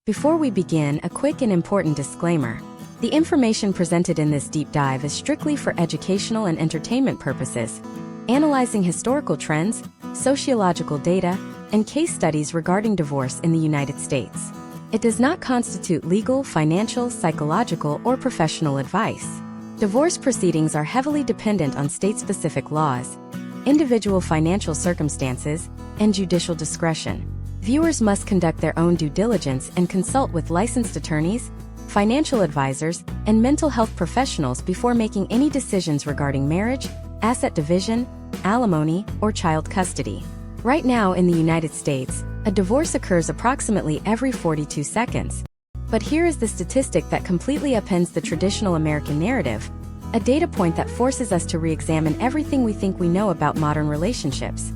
Before we begin, a quick and important disclaimer. The information presented in this deep dive is strictly for educational and entertainment purposes, analyzing historical trends, sociological data, and case studies regarding divorce in the United States. It does not constitute legal, financial, psychological, or professional advice. Divorce proceedings are heavily dependent on state-specific laws, individual financial circumstances, and judicial discretion. Viewers must conduct their own due diligence and consult with licensed attorneys, financial advisors, and mental health professionals before making any decisions regarding marriage, asset division, alimony, or child custody. Right now in the United States, a divorce occurs approximately every 42 seconds. But here is the statistic that completely upends the traditional American narrative, a data point that forces us to re-examine everything we think we know about modern relationships.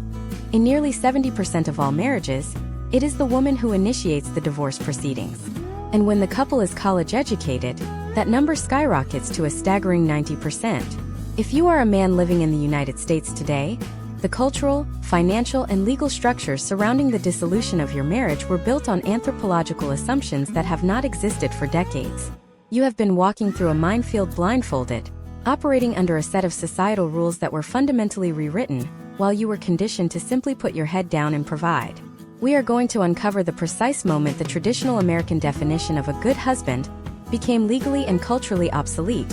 In nearly 70% of all marriages, it is the woman who initiates the divorce proceedings. And when the couple is college-educated, that number skyrockets to a staggering 90%. If you are a man living in the United States today, the cultural, financial, and legal structures surrounding the dissolution of your marriage were built on anthropological assumptions that have not existed for decades. You have been walking through a minefield blindfolded, operating under a set of societal rules that were fundamentally rewritten, while you were conditioned to simply put your head down and provide. We are going to uncover the precise moment the traditional American definition of a good husband became legally and culturally obsolete,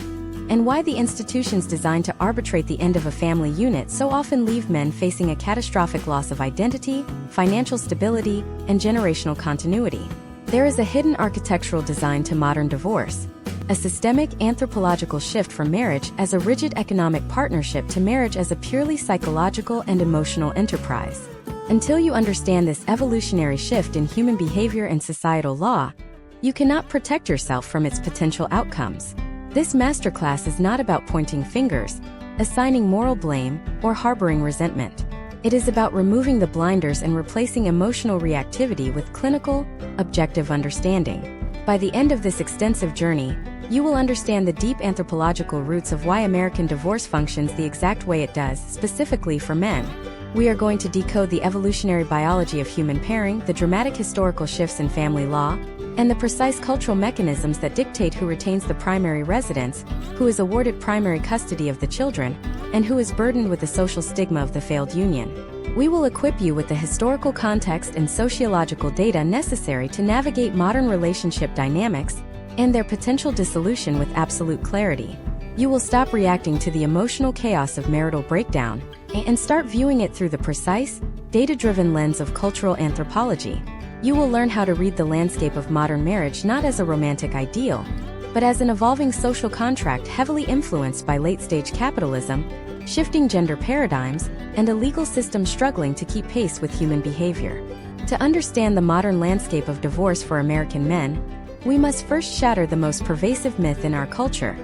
and why the institutions designed to arbitrate the end of a family unit so often leave men facing a catastrophic loss of identity, financial stability, and generational continuity. There is a hidden architectural design to modern divorce, a systemic anthropological shift from marriage as a rigid economic partnership to marriage as a purely psychological and emotional enterprise. Until you understand this evolutionary shift in human behavior and societal law, you cannot protect yourself from its potential outcomes. This masterclass is not about pointing fingers, assigning moral blame, or harboring resentment. It is about removing the blinders and replacing emotional reactivity with clinical, objective understanding. By the end of this extensive journey, you will understand the deep anthropological roots of why American divorce functions the exact way it does, specifically for men. We are going to decode the evolutionary biology of human pairing, the dramatic historical shifts in family law, and the precise cultural mechanisms that dictate who retains the primary residence, who is awarded primary custody of the children, and who is burdened with the social stigma of the failed union. We will equip you with the historical context and sociological data necessary to navigate modern relationship dynamics and their potential dissolution with absolute clarity. You will stop reacting to the emotional chaos of marital breakdown and start viewing it through the precise, data-driven lens of cultural anthropology. You will learn how to read the landscape of modern marriage not as a romantic ideal, but as an evolving social contract heavily influenced by late-stage capitalism, shifting gender paradigms, and a legal system struggling to keep pace with human behavior. To understand the modern landscape of divorce for American men, we must first shatter the most pervasive myth in our culture: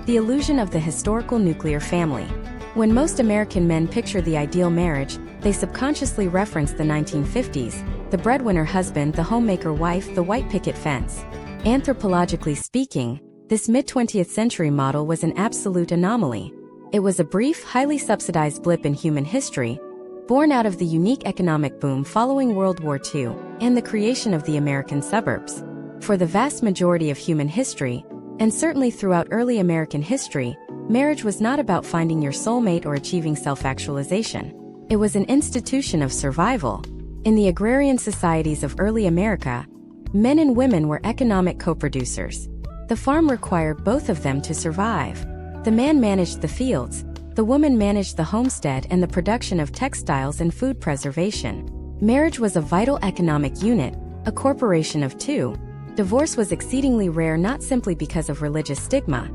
the illusion of the historical nuclear family. When most American men picture the ideal marriage, they subconsciously reference the 1950s, the breadwinner husband, the homemaker wife, the white picket fence. Anthropologically speaking, this mid-20th century model was an absolute anomaly. It was a brief, highly subsidized blip in human history, born out of the unique economic boom following World War II and the creation of the American suburbs. For the vast majority of human history, and certainly throughout early American history, marriage was not about finding your soulmate or achieving self-actualization. It was an institution of survival. In the agrarian societies of early America, men and women were economic co-producers. The farm required both of them to survive. The man managed the fields, the woman managed the homestead and the production of textiles and food preservation. Marriage was a vital economic unit, a corporation of two. Divorce was exceedingly rare not simply because of religious stigma,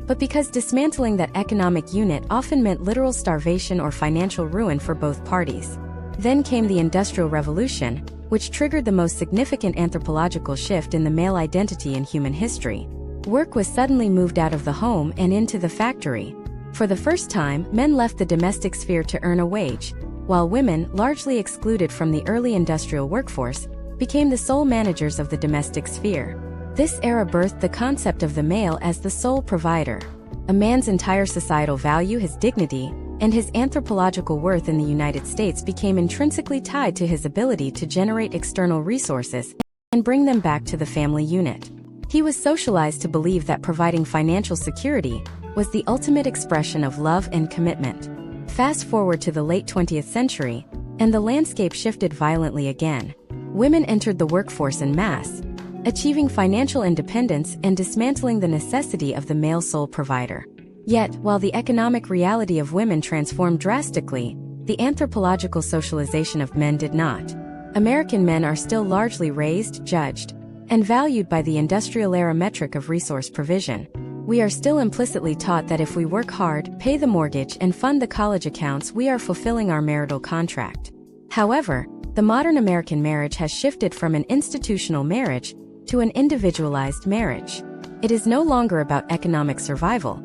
but because dismantling that economic unit often meant literal starvation or financial ruin for both parties. Then came the Industrial Revolution, which triggered the most significant anthropological shift in the male identity in human history. Work was suddenly moved out of the home and into the factory. For the first time, men left the domestic sphere to earn a wage, while women, largely excluded from the early industrial workforce, became the sole managers of the domestic sphere. This era birthed the concept of the male as the sole provider. A man's entire societal value, his dignity, and his anthropological worth in the United States became intrinsically tied to his ability to generate external resources and bring them back to the family unit. He was socialized to believe that providing financial security was the ultimate expression of love and commitment. Fast forward to the late 20th century, and the landscape shifted violently again. Women entered the workforce en masse, achieving financial independence and dismantling the necessity of the male sole provider. Yet, while the economic reality of women transformed drastically, the anthropological socialization of men did not. American men are still largely raised, judged, and valued by the industrial-era metric of resource provision. We are still implicitly taught that if we work hard, pay the mortgage, and fund the college accounts, we are fulfilling our marital contract. However, the modern American marriage has shifted from an institutional marriage to an individualized marriage. It is no longer about economic survival.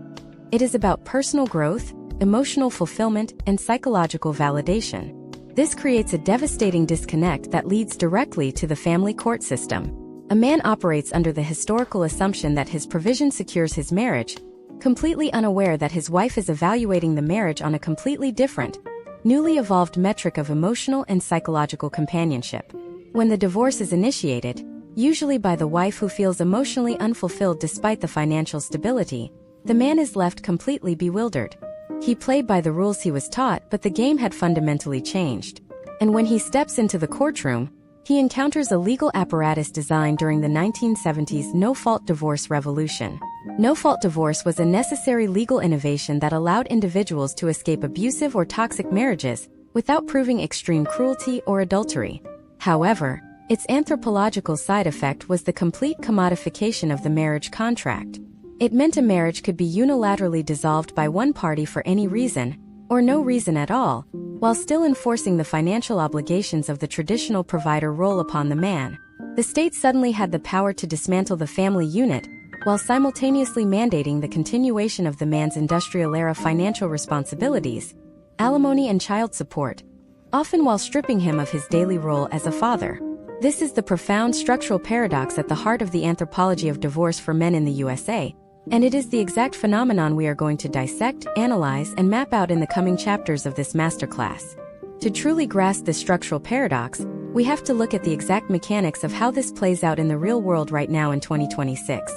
It is about personal growth, emotional fulfillment, and psychological validation. This creates a devastating disconnect that leads directly to the family court system. A man operates under the historical assumption that his provision secures his marriage, completely unaware that his wife is evaluating the marriage on a completely different, newly evolved metric of emotional and psychological companionship. When the divorce is initiated, usually by the wife who feels emotionally unfulfilled despite the financial stability, the man is left completely bewildered. He played by the rules he was taught, but the game had fundamentally changed. And when he steps into the courtroom, he encounters a legal apparatus designed during the 1970s no-fault divorce revolution. No-fault divorce was a necessary legal innovation that allowed individuals to escape abusive or toxic marriages without proving extreme cruelty or adultery. However, its anthropological side effect was the complete commodification of the marriage contract. It meant a marriage could be unilaterally dissolved by one party for any reason, or no reason at all, while still enforcing the financial obligations of the traditional provider role upon the man. The state suddenly had the power to dismantle the family unit, while simultaneously mandating the continuation of the man's industrial-era financial responsibilities, alimony and child support, often while stripping him of his daily role as a father. This is the profound structural paradox at the heart of the anthropology of divorce for men in the USA, and it is the exact phenomenon we are going to dissect, analyze, and map out in the coming chapters of this masterclass. To truly grasp this structural paradox, we have to look at the exact mechanics of how this plays out in the real world right now in 2026.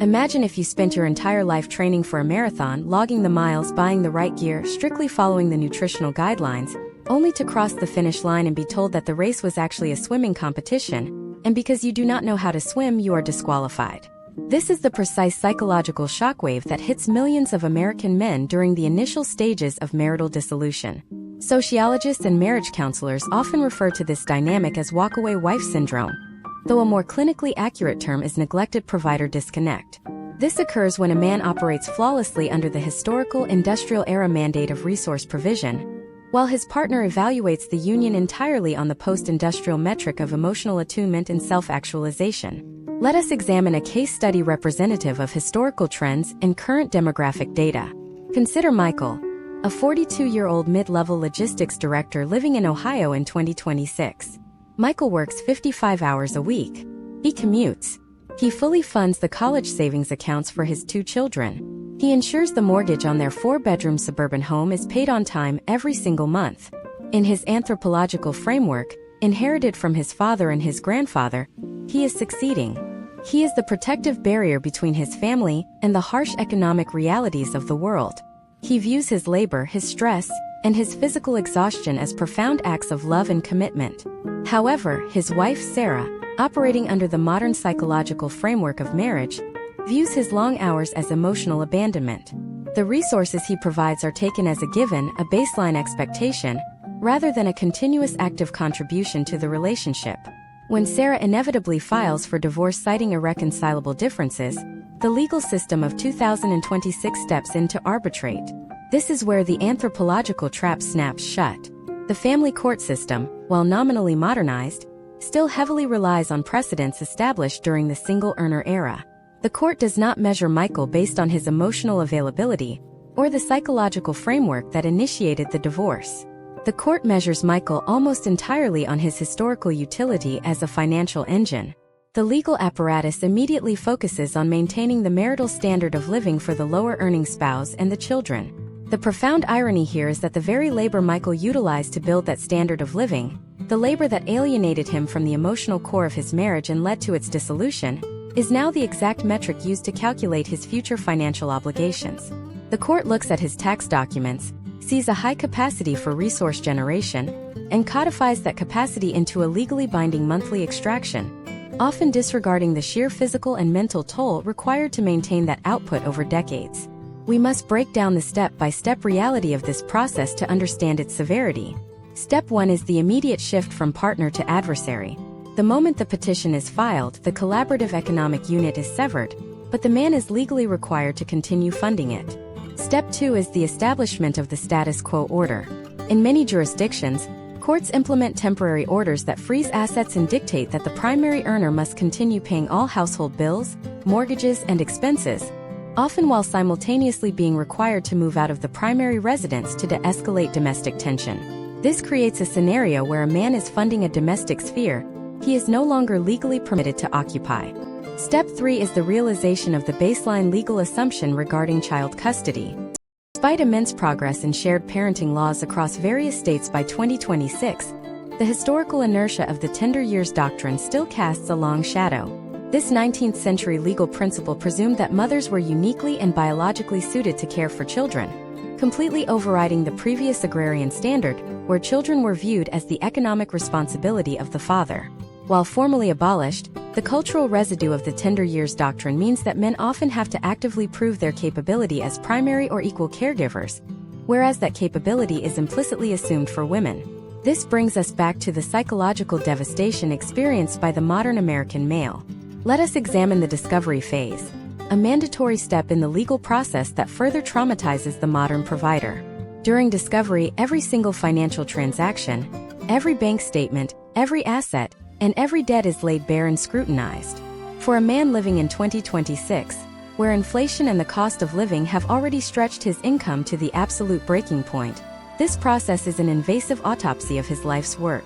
Imagine if you spent your entire life training for a marathon, logging the miles, buying the right gear, strictly following the nutritional guidelines, only to cross the finish line and be told that the race was actually a swimming competition, and because you do not know how to swim, you are disqualified. This is the precise psychological shockwave that hits millions of American men during the initial stages of marital dissolution. Sociologists and marriage counselors often refer to this dynamic as walkaway wife syndrome, though a more clinically accurate term is neglected provider disconnect. This occurs when a man operates flawlessly under the historical industrial-era mandate of resource provision, while his partner evaluates the union entirely on the post-industrial metric of emotional attunement and self-actualization. Let us examine a case study representative of historical trends and current demographic data. Consider Michael, a 42-year-old mid-level logistics director living in Ohio in 2026. Michael works 55 hours a week. He commutes. He fully funds the college savings accounts for his 2 children. He ensures the mortgage on their 4-bedroom suburban home is paid on time every single month. In his anthropological framework, inherited from his father and his grandfather, he is succeeding. He is the protective barrier between his family and the harsh economic realities of the world. He views his labor, his stress, and his physical exhaustion as profound acts of love and commitment. However, his wife Sarah, operating under the modern psychological framework of marriage, views his long hours as emotional abandonment. The resources he provides are taken as a given, a baseline expectation, rather than a continuous active contribution to the relationship. When Sarah inevitably files for divorce citing irreconcilable differences, the legal system of 2026 steps in to arbitrate. This is where the anthropological trap snaps shut. The family court system, while nominally modernized, still heavily relies on precedents established during the single-earner era. The court does not measure Michael based on his emotional availability or the psychological framework that initiated the divorce. The court measures Michael almost entirely on his historical utility as a financial engine. The legal apparatus immediately focuses on maintaining the marital standard of living for the lower-earning spouse and the children. The profound irony here is that the very labor Michael utilized to build that standard of living, The labor that alienated him from the emotional core of his marriage and led to its dissolution is now the exact metric used to calculate his future financial obligations. The court looks at his tax documents, sees a high capacity for resource generation, and codifies that capacity into a legally binding monthly extraction, often disregarding the sheer physical and mental toll required to maintain that output over decades. We must break down the step-by-step reality of this process to understand its severity. Step 1 is the immediate shift from partner to adversary. The moment the petition is filed, the collaborative economic unit is severed, but the man is legally required to continue funding it. Step 2 is the establishment of the status quo order. In many jurisdictions, courts implement temporary orders that freeze assets and dictate that the primary earner must continue paying all household bills, mortgages, and expenses, often while simultaneously being required to move out of the primary residence to de-escalate domestic tension. This creates a scenario where a man is funding a domestic sphere he is no longer legally permitted to occupy. Step 3 is the realization of the baseline legal assumption regarding child custody. Despite immense progress in shared parenting laws across various states by 2026, the historical inertia of the tender years doctrine still casts a long shadow. This 19th century legal principle presumed that mothers were uniquely and biologically suited to care for children, completely overriding the previous agrarian standard, where children were viewed as the economic responsibility of the father. While formally abolished, the cultural residue of the tender years doctrine means that men often have to actively prove their capability as primary or equal caregivers, whereas that capability is implicitly assumed for women. This brings us back to the psychological devastation experienced by the modern American male. Let us examine the discovery phase, a mandatory step in the legal process that further traumatizes the modern provider. During discovery, every single financial transaction, every bank statement, every asset, and every debt is laid bare and scrutinized. For a man living in 2026, where inflation and the cost of living have already stretched his income to the absolute breaking point, this process is an invasive autopsy of his life's work.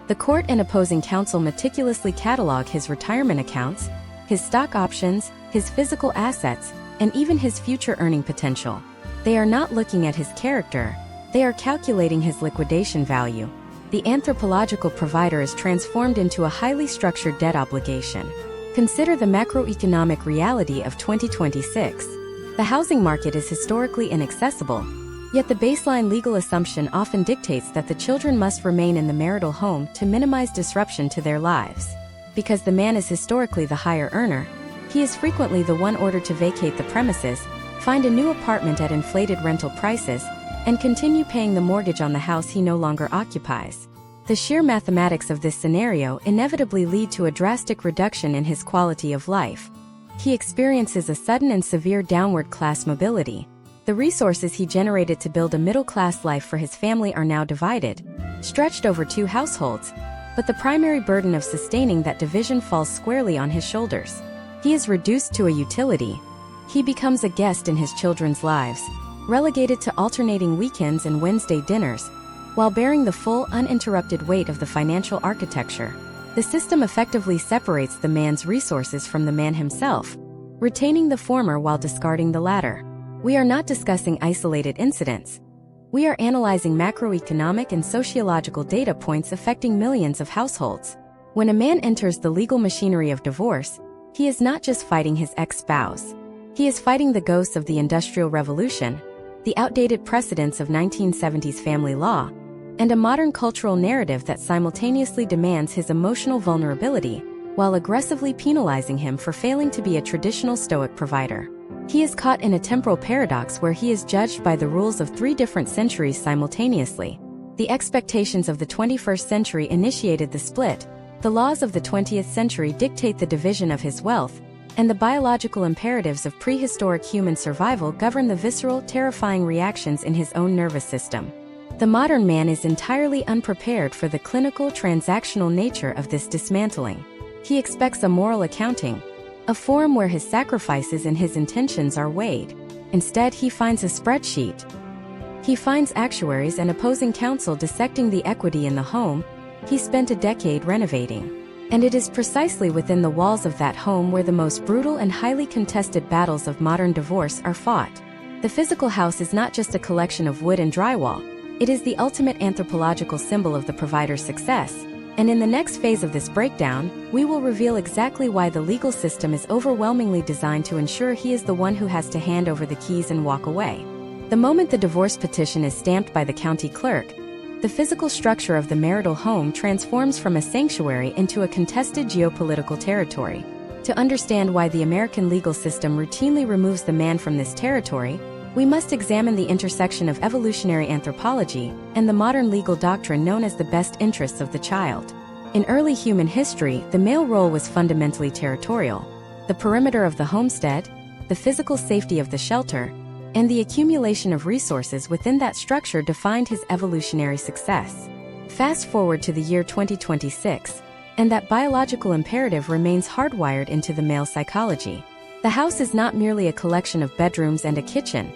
The court and opposing counsel meticulously catalog his retirement accounts, his stock options, his physical assets, and even his future earning potential. They are not looking at his character, they are calculating his liquidation value. The anthropological provider is transformed into a highly structured debt obligation. Consider the macroeconomic reality of 2026. The housing market is historically inaccessible, yet the baseline legal assumption often dictates that the children must remain in the marital home to minimize disruption to their lives. Because the man is historically the higher earner, he is frequently the one ordered to vacate the premises, find a new apartment at inflated rental prices, and continue paying the mortgage on the house he no longer occupies. The sheer mathematics of this scenario inevitably lead to a drastic reduction in his quality of life. He experiences a sudden and severe downward class mobility. The resources he generated to build a middle-class life for his family are now divided, stretched over 2 households, but the primary burden of sustaining that division falls squarely on his shoulders. He is reduced to a utility. He becomes a guest in his children's lives, relegated to alternating weekends and Wednesday dinners, while bearing the full, uninterrupted weight of the financial architecture. The system effectively separates the man's resources from the man himself, retaining the former while discarding the latter. We are not discussing isolated incidents. We are analyzing macroeconomic and sociological data points affecting millions of households. When a man enters the legal machinery of divorce, he is not just fighting his ex-spouse. He is fighting the ghosts of the Industrial Revolution, the outdated precedents of 1970s family law, and a modern cultural narrative that simultaneously demands his emotional vulnerability while aggressively penalizing him for failing to be a traditional Stoic provider. He is caught in a temporal paradox where he is judged by the rules of 3 different centuries simultaneously. The expectations of the 21st century initiated the split, the laws of the 20th century dictate the division of his wealth, and the biological imperatives of prehistoric human survival govern the visceral, terrifying reactions in his own nervous system. The modern man is entirely unprepared for the clinical, transactional nature of this dismantling. He expects a moral accounting, a forum where his sacrifices and his intentions are weighed. Instead, he finds a spreadsheet. He finds actuaries and opposing counsel dissecting the equity in the home he spent a decade renovating. And it is precisely within the walls of that home where the most brutal and highly contested battles of modern divorce are fought. The physical house is not just a collection of wood and drywall, It is the ultimate anthropological symbol of the provider's success, and in the next phase of this breakdown, we will reveal exactly why the legal system is overwhelmingly designed to ensure he is the one who has to hand over the keys and walk away. The moment the divorce petition is stamped by the county clerk, the physical structure of the marital home transforms from a sanctuary into a contested geopolitical territory. To understand why the American legal system routinely removes the man from this territory, we must examine the intersection of evolutionary anthropology and the modern legal doctrine known as the best interests of the child. In early human history, the male role was fundamentally territorial. The perimeter of the homestead, the physical safety of the shelter, and the accumulation of resources within that structure defined his evolutionary success. Fast forward to the year 2026, and that biological imperative remains hardwired into the male psychology. The house is not merely a collection of bedrooms and a kitchen.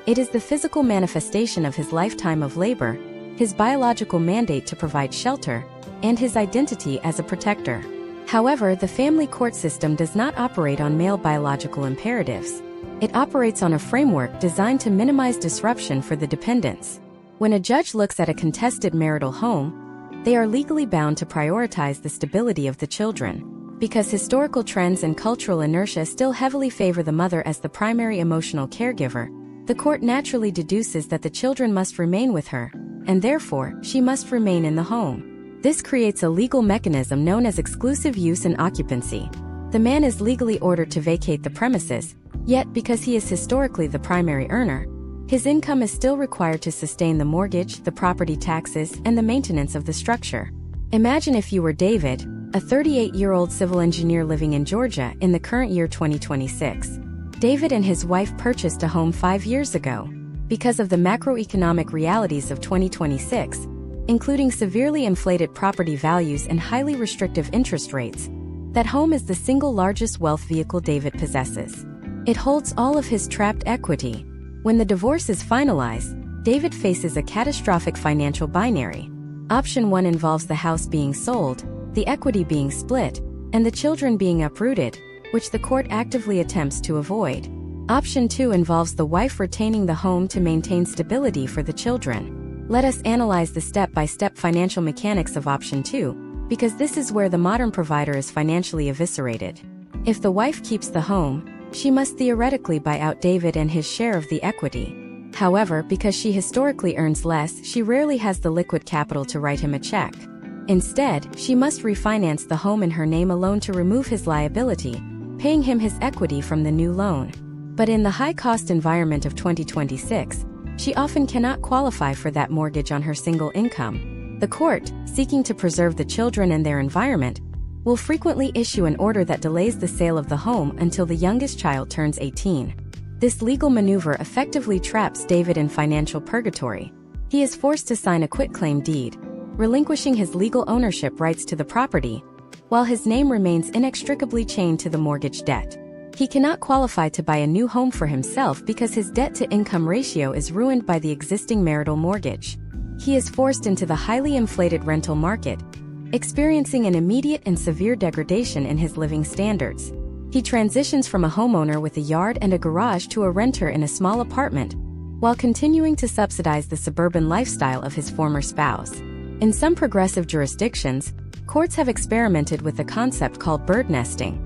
It is the physical manifestation of his lifetime of labor, his biological mandate to provide shelter, and his identity as a protector. However, the family court system does not operate on male biological imperatives. It operates on a framework designed to minimize disruption for the dependents. When a judge looks at a contested marital home, they are legally bound to prioritize the stability of the children. Because historical trends and cultural inertia still heavily favor the mother as the primary emotional caregiver, the court naturally deduces that the children must remain with her, and therefore, she must remain in the home. This creates a legal mechanism known as exclusive use and occupancy. The man is legally ordered to vacate the premises, yet because he is historically the primary earner, his income is still required to sustain the mortgage, the property taxes, and the maintenance of the structure. Imagine if you were David, a 38-year-old civil engineer living in Georgia in the current year 2026. David and his wife purchased a home 5 years ago. Because of the macroeconomic realities of 2026, including severely inflated property values and highly restrictive interest rates, that home is the single largest wealth vehicle David possesses. It holds all of his trapped equity. When the divorce is finalized, David faces a catastrophic financial binary. Option 1 involves the house being sold, the equity being split, and the children being uprooted, which the court actively attempts to avoid. Option 2 involves the wife retaining the home to maintain stability for the children. Let us analyze the step-by-step financial mechanics of Option 2, because this is where the modern provider is financially eviscerated. If the wife keeps the home, she must theoretically buy out David and his share of the equity. However, because she historically earns less, she rarely has the liquid capital to write him a check. Instead, she must refinance the home in her name alone to remove his liability, paying him his equity from the new loan. But in the high-cost environment of 2026, she often cannot qualify for that mortgage on her single income. The court, seeking to preserve the children and their environment, will frequently issue an order that delays the sale of the home until the youngest child turns 18. This legal maneuver effectively traps David in financial purgatory. He is forced to sign a quitclaim deed, relinquishing his legal ownership rights to the property, while his name remains inextricably chained to the mortgage debt. He cannot qualify to buy a new home for himself because his debt-to-income ratio is ruined by the existing marital mortgage. He is forced into the highly inflated rental market, experiencing an immediate and severe degradation in his living standards. He transitions from a homeowner with a yard and a garage to a renter in a small apartment, while continuing to subsidize the suburban lifestyle of his former spouse. In some progressive jurisdictions, courts have experimented with a concept called bird nesting,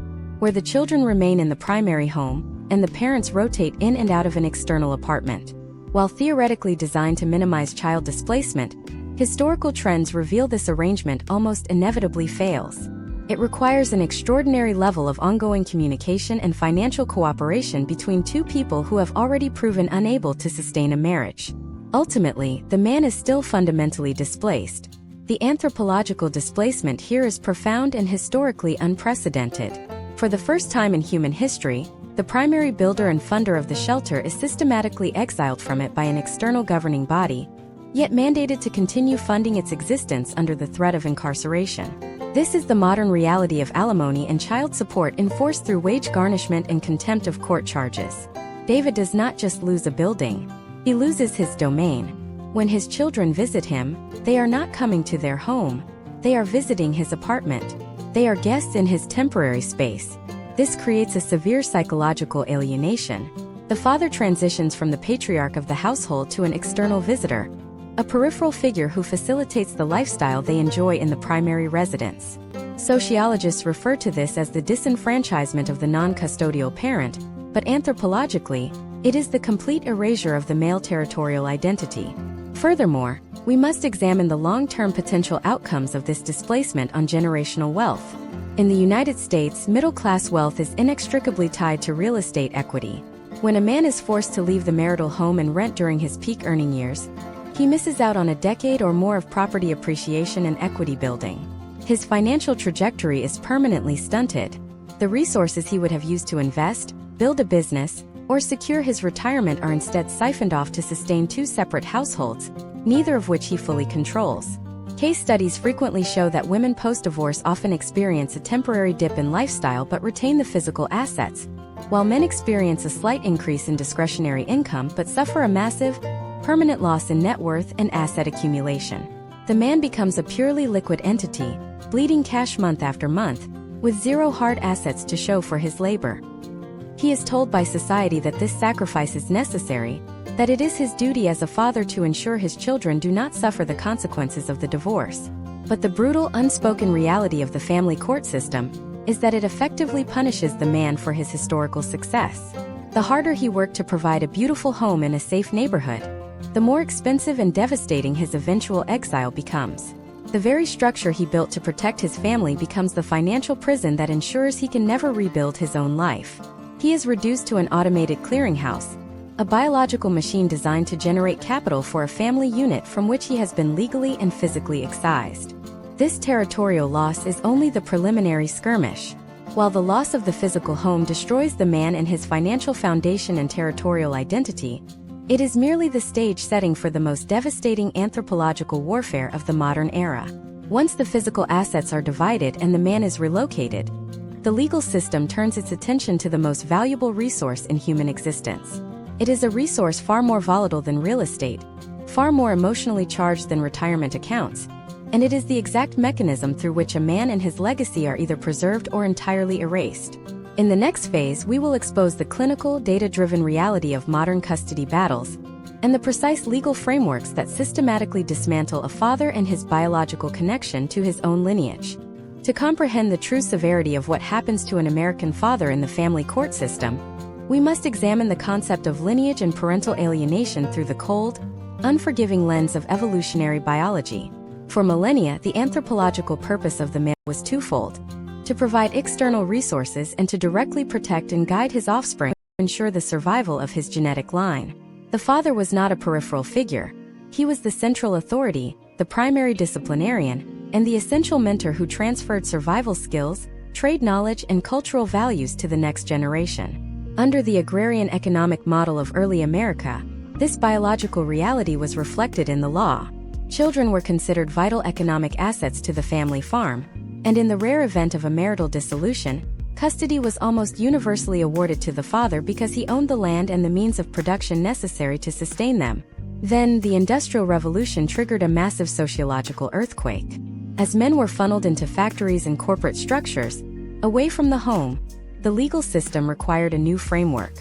where the children remain in the primary home and the parents rotate in and out of an external apartment. While theoretically designed to minimize child displacement, historical trends reveal this arrangement almost inevitably fails. It requires an extraordinary level of ongoing communication and financial cooperation between two people who have already proven unable to sustain a marriage. Ultimately, the man is still fundamentally displaced. The anthropological displacement here is profound and historically unprecedented. For the first time in human history, the primary builder and funder of the shelter is systematically exiled from it by an external governing body, yet mandated to continue funding its existence under the threat of incarceration. This is the modern reality of alimony and child support enforced through wage garnishment and contempt of court charges. David does not just lose a building, he loses his domain. When his children visit him, they are not coming to their home, they are visiting his apartment. They are guests in his temporary space. This creates a severe psychological alienation. The father transitions from the patriarch of the household to an external visitor, a peripheral figure who facilitates the lifestyle they enjoy in the primary residence. Sociologists refer to this as the disenfranchisement of the non-custodial parent, but anthropologically, it is the complete erasure of the male territorial identity. Furthermore, we must examine the long-term potential outcomes of this displacement on generational wealth. In the United States, middle-class wealth is inextricably tied to real estate equity. When a man is forced to leave the marital home and rent during his peak earning years, he misses out on a decade or more of property appreciation and equity building. His financial trajectory is permanently stunted. The resources he would have used to invest, build a business, or secure his retirement are instead siphoned off to sustain two separate households, neither of which he fully controls. Case studies frequently show that women post-divorce often experience a temporary dip in lifestyle but retain the physical assets, while men experience a slight increase in discretionary income but suffer a massive, permanent loss in net worth and asset accumulation. The man becomes a purely liquid entity, bleeding cash month after month, with zero hard assets to show for his labor. He is told by society that this sacrifice is necessary, that it is his duty as a father to ensure his children do not suffer the consequences of the divorce. But the brutal, unspoken reality of the family court system is that it effectively punishes the man for his historical success. The harder he worked to provide a beautiful home in a safe neighborhood, the more expensive and devastating his eventual exile becomes. The very structure he built to protect his family becomes the financial prison that ensures he can never rebuild his own life. He is reduced to an automated clearinghouse, a biological machine designed to generate capital for a family unit from which he has been legally and physically excised. This territorial loss is only the preliminary skirmish. While the loss of the physical home destroys the man and his financial foundation and territorial identity, it is merely the stage setting for the most devastating anthropological warfare of the modern era. Once the physical assets are divided and the man is relocated, the legal system turns its attention to the most valuable resource in human existence. It is a resource far more volatile than real estate, far more emotionally charged than retirement accounts, and it is the exact mechanism through which a man and his legacy are either preserved or entirely erased. In the next phase, we will expose the clinical, data-driven reality of modern custody battles, and the precise legal frameworks that systematically dismantle a father and his biological connection to his own lineage. To comprehend the true severity of what happens to an American father in the family court system, we must examine the concept of lineage and parental alienation through the cold, unforgiving lens of evolutionary biology. For millennia, the anthropological purpose of the male was twofold: to provide external resources and to directly protect and guide his offspring to ensure the survival of his genetic line. The father was not a peripheral figure. He was the central authority, the primary disciplinarian, and the essential mentor who transferred survival skills, trade knowledge, and cultural values to the next generation. Under the agrarian economic model of early America, this biological reality was reflected in the law. Children were considered vital economic assets to the family farm, and in the rare event of a marital dissolution, custody was almost universally awarded to the father because he owned the land and the means of production necessary to sustain them. Then, the Industrial Revolution triggered a massive sociological earthquake. As men were funneled into factories and corporate structures, away from the home, the legal system required a new framework.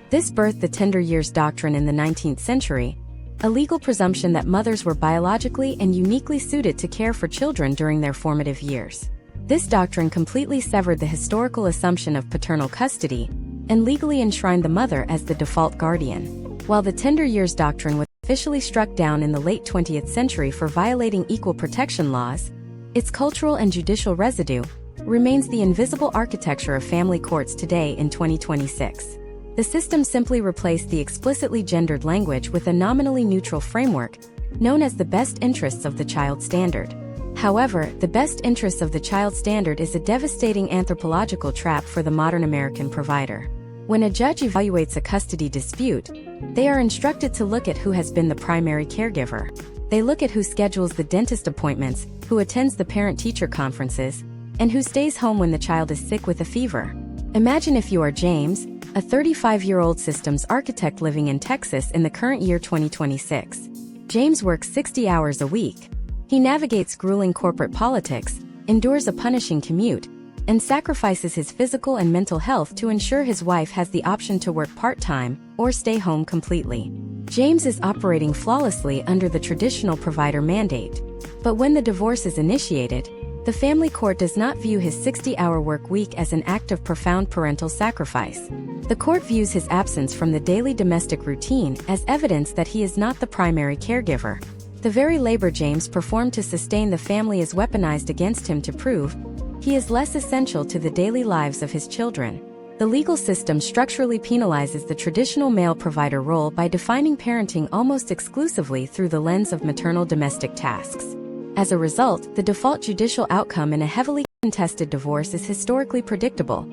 This birthed the tender years doctrine in the 19th century, a legal presumption that mothers were biologically and uniquely suited to care for children during their formative years. This doctrine completely severed the historical assumption of paternal custody and legally enshrined the mother as the default guardian. While the tender years doctrine was officially struck down in the late 20th century for violating equal protection laws, its cultural and judicial residue remains the invisible architecture of family courts today in 2026. The system simply replaced the explicitly gendered language with a nominally neutral framework, known as the best interests of the child standard. However, the best interests of the child standard is a devastating anthropological trap for the modern American provider. When a judge evaluates a custody dispute, they are instructed to look at who has been the primary caregiver. They look at who schedules the dentist appointments, who attends the parent-teacher conferences, and who stays home when the child is sick with a fever. Imagine if you are James, a 35-year-old systems architect living in Texas in the current year 2026. James works 60 hours a week. He navigates grueling corporate politics, endures a punishing commute, and sacrifices his physical and mental health to ensure his wife has the option to work part-time or stay home completely. James is operating flawlessly under the traditional provider mandate. But when the divorce is initiated, the family court does not view his 60-hour work week as an act of profound parental sacrifice. The court views his absence from the daily domestic routine as evidence that he is not the primary caregiver. The very labor James performed to sustain the family is weaponized against him to prove he is less essential to the daily lives of his children. The legal system structurally penalizes the traditional male provider role by defining parenting almost exclusively through the lens of maternal domestic tasks. As a result, the default judicial outcome in a heavily contested divorce is historically predictable.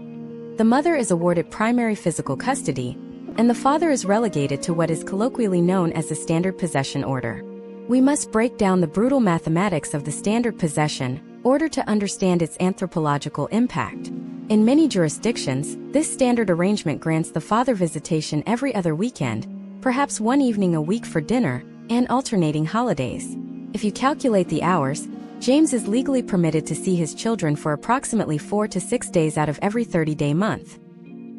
The mother is awarded primary physical custody, and the father is relegated to what is colloquially known as the standard possession order. We must break down the brutal mathematics of the standard possession order to understand its anthropological impact. In many jurisdictions, this standard arrangement grants the father visitation every other weekend, perhaps one evening a week for dinner, and alternating holidays. If you calculate the hours, James is legally permitted to see his children for approximately 4 to 6 days out of every 30-day month.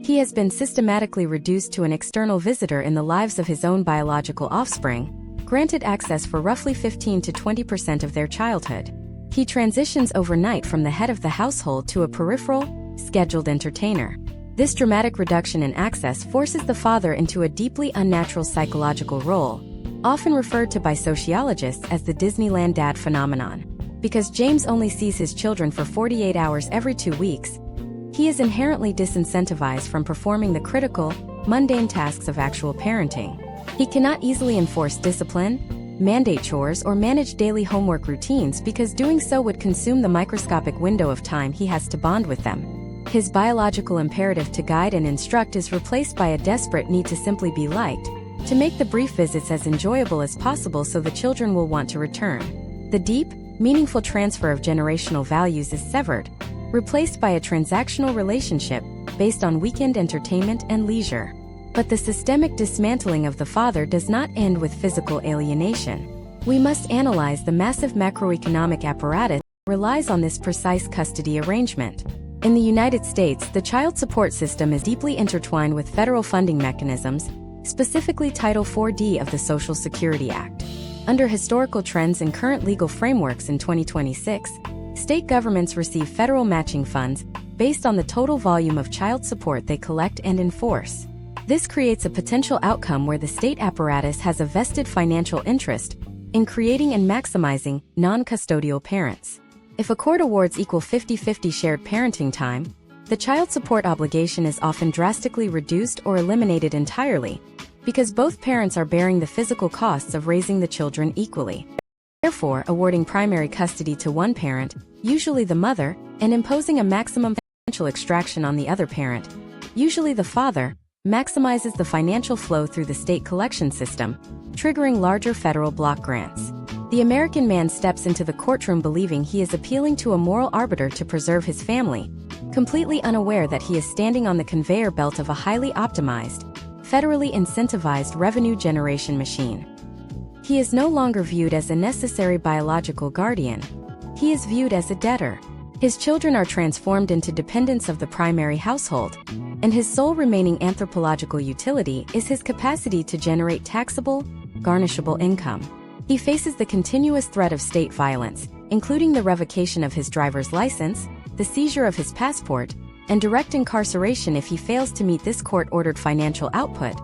He has been systematically reduced to an external visitor in the lives of his own biological offspring, granted access for roughly 15 to 20% of their childhood. He transitions overnight from the head of the household to a peripheral, scheduled entertainer. This dramatic reduction in access forces the father into a deeply unnatural psychological role, often referred to by sociologists as the Disneyland dad phenomenon. Because James only sees his children for 48 hours every 2 weeks, he is inherently disincentivized from performing the critical, mundane tasks of actual parenting. He cannot easily enforce discipline, mandate chores, or manage daily homework routines because doing so would consume the microscopic window of time he has to bond with them. His biological imperative to guide and instruct is replaced by a desperate need to simply be liked, to make the brief visits as enjoyable as possible so the children will want to return. The deep, meaningful transfer of generational values is severed, replaced by a transactional relationship based on weekend entertainment and leisure. But the systemic dismantling of the father does not end with physical alienation. We must analyze the massive macroeconomic apparatus that relies on this precise custody arrangement. In the United States, the child support system is deeply intertwined with federal funding mechanisms, specifically Title 4D of the Social Security Act. Under historical trends and current legal frameworks in 2026, state governments receive federal matching funds based on the total volume of child support they collect and enforce. This creates a potential outcome where the state apparatus has a vested financial interest in creating and maximizing non-custodial parents. If a court awards equal 50-50 shared parenting time, the child support obligation is often drastically reduced or eliminated entirely, because both parents are bearing the physical costs of raising the children equally. Therefore, awarding primary custody to one parent, usually the mother, and imposing a maximum financial extraction on the other parent, usually the father, maximizes the financial flow through the state collection system, triggering larger federal block grants. The American man steps into the courtroom believing he is appealing to a moral arbiter to preserve his family, completely unaware that he is standing on the conveyor belt of a highly optimized, federally incentivized revenue generation machine. He is no longer viewed as a necessary biological guardian. He is viewed as a debtor. His children are transformed into dependents of the primary household, and his sole remaining anthropological utility is his capacity to generate taxable, garnishable income. He faces the continuous threat of state violence, including the revocation of his driver's license, the seizure of his passport, and direct incarceration if he fails to meet this court-ordered financial output,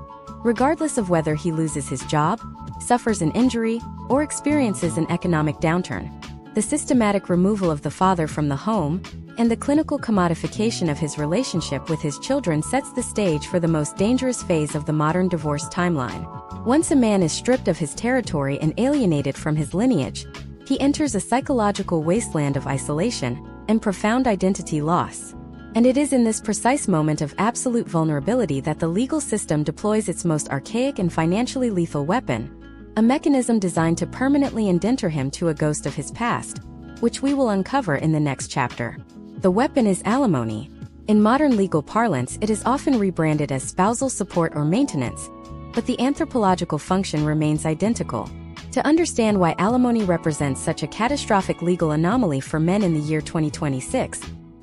regardless of whether he loses his job, suffers an injury, or experiences an economic downturn. The systematic removal of the father from the home and the clinical commodification of his relationship with his children sets the stage for the most dangerous phase of the modern divorce timeline. Once a man is stripped of his territory and alienated from his lineage, he enters a psychological wasteland of isolation and profound identity loss. And it is in this precise moment of absolute vulnerability that the legal system deploys its most archaic and financially lethal weapon, a mechanism designed to permanently indenter him to a ghost of his past, which we will uncover in the next chapter. The weapon is alimony. In modern legal parlance, it is often rebranded as spousal support or maintenance, but the anthropological function remains identical. To understand why alimony represents such a catastrophic legal anomaly for men in the year 2026,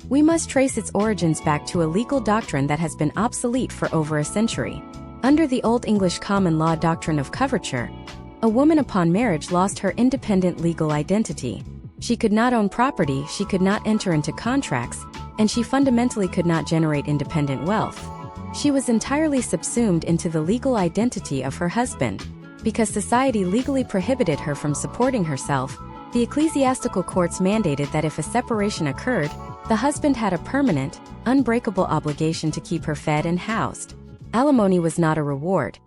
we must trace its origins back to a legal doctrine that has been obsolete for over a century. Under the Old English common law doctrine of coverture, a woman upon marriage lost her independent legal identity. She could not own property, she could not enter into contracts, and she fundamentally could not generate independent wealth. She was entirely subsumed into the legal identity of her husband. Because society legally prohibited her from supporting herself, the ecclesiastical courts mandated that if a separation occurred, the husband had a permanent, unbreakable obligation to keep her fed and housed. Alimony was not a reward.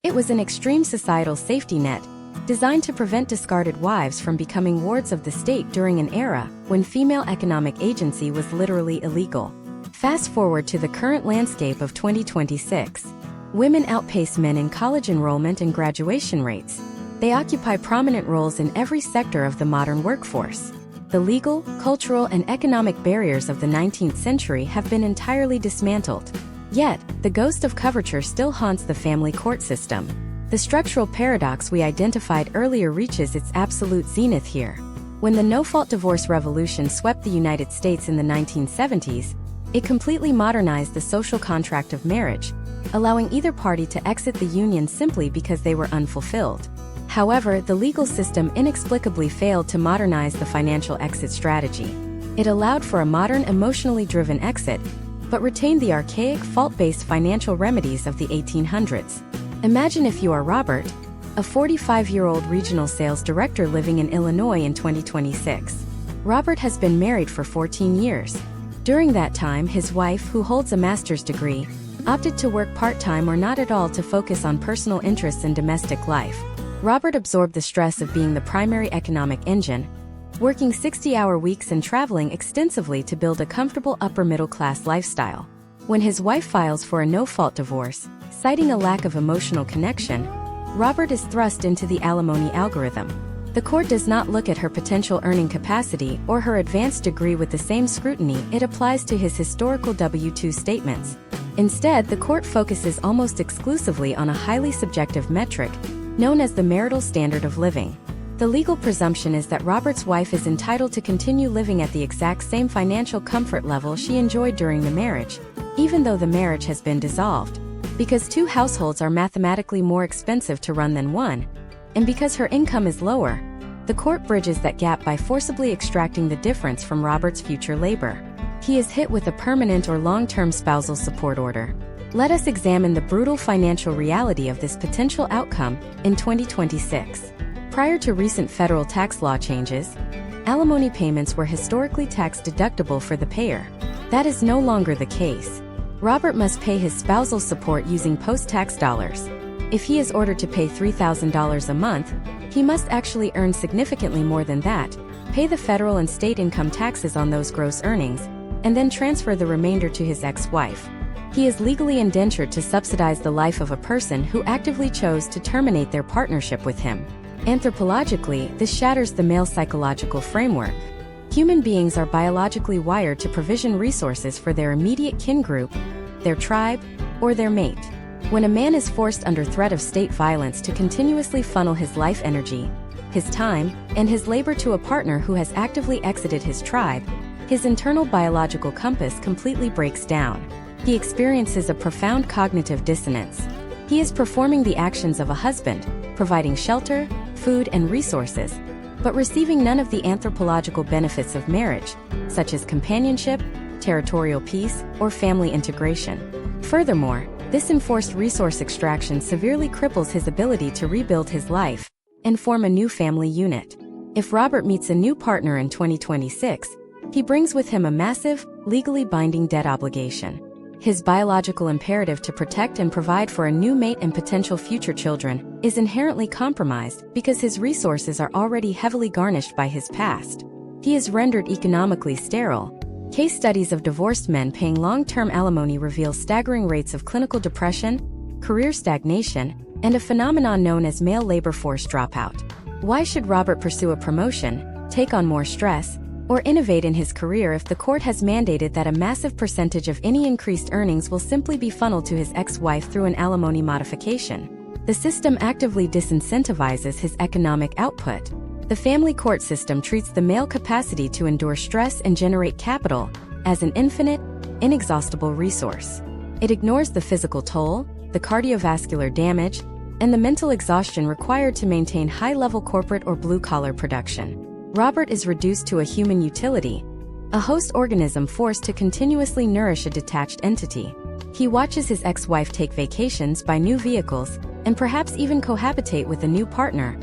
It was an extreme societal safety net, designed to prevent discarded wives from becoming wards of the state during an era when female economic agency was literally illegal. Fast forward to the current landscape of 2026. Women outpace men in college enrollment and graduation rates. They occupy prominent roles in every sector of the modern workforce. The legal, cultural, and economic barriers of the 19th century have been entirely dismantled. Yet, the ghost of coverture still haunts the family court system. The structural paradox we identified earlier reaches its absolute zenith here. When the no-fault divorce revolution swept the United States in the 1970s, it completely modernized the social contract of marriage, allowing either party to exit the union simply because they were unfulfilled. However, the legal system inexplicably failed to modernize the financial exit strategy. It allowed for a modern, emotionally driven exit, but retained the archaic, fault-based financial remedies of the 1800s. Imagine if you are Robert, a 45-year-old regional sales director living in Illinois in 2026. Robert has been married for 14 years. During that time, his wife, who holds a master's degree, opted to work part-time or not at all to focus on personal interests in domestic life. Robert absorbed the stress of being the primary economic engine, working 60-hour weeks and traveling extensively to build a comfortable upper-middle-class lifestyle. When his wife files for a no-fault divorce, citing a lack of emotional connection, Robert is thrust into the alimony algorithm. The court does not look at her potential earning capacity or her advanced degree with the same scrutiny it applies to his historical W-2 statements. Instead, the court focuses almost exclusively on a highly subjective metric, known as the marital standard of living. The legal presumption is that Robert's wife is entitled to continue living at the exact same financial comfort level she enjoyed during the marriage, even though the marriage has been dissolved. Because two households are mathematically more expensive to run than one, and because her income is lower, the court bridges that gap by forcibly extracting the difference from Robert's future labor. He is hit with a permanent or long-term spousal support order. Let us examine the brutal financial reality of this potential outcome in 2026. Prior to recent federal tax law changes, alimony payments were historically tax-deductible for the payer. That is no longer the case. Robert must pay his spousal support using post-tax dollars. If he is ordered to pay $3,000 a month, he must actually earn significantly more than that, pay the federal and state income taxes on those gross earnings, and then transfer the remainder to his ex-wife. He is legally indentured to subsidize the life of a person who actively chose to terminate their partnership with him. Anthropologically, this shatters the male psychological framework. Human beings are biologically wired to provision resources for their immediate kin group, their tribe, or their mate. When a man is forced under threat of state violence to continuously funnel his life energy, his time, and his labor to a partner who has actively exited his tribe, his internal biological compass completely breaks down. He experiences a profound cognitive dissonance. He is performing the actions of a husband, providing shelter, food, and resources, but receiving none of the anthropological benefits of marriage, such as companionship, territorial peace, or family integration. Furthermore, this enforced resource extraction severely cripples his ability to rebuild his life and form a new family unit. If Robert meets a new partner in 2026, he brings with him a massive, legally binding debt obligation. His biological imperative to protect and provide for a new mate and potential future children is inherently compromised because his resources are already heavily garnished by his past. He is rendered economically sterile. Case studies of divorced men paying long-term alimony reveal staggering rates of clinical depression, career stagnation, and a phenomenon known as male labor force dropout. Why should Robert pursue a promotion, take on more stress, or innovate in his career if the court has mandated that a massive percentage of any increased earnings will simply be funneled to his ex-wife through an alimony modification? The system actively disincentivizes his economic output. The family court system treats the male capacity to endure stress and generate capital as an infinite, inexhaustible resource. It ignores the physical toll, the the cardiovascular damage, and the mental exhaustion required to maintain high-level corporate or blue-collar production. Robert is reduced to a human utility, a host organism forced to continuously nourish a detached entity. He watches his ex-wife take vacations, buy new vehicles, and perhaps even cohabitate with a new partner,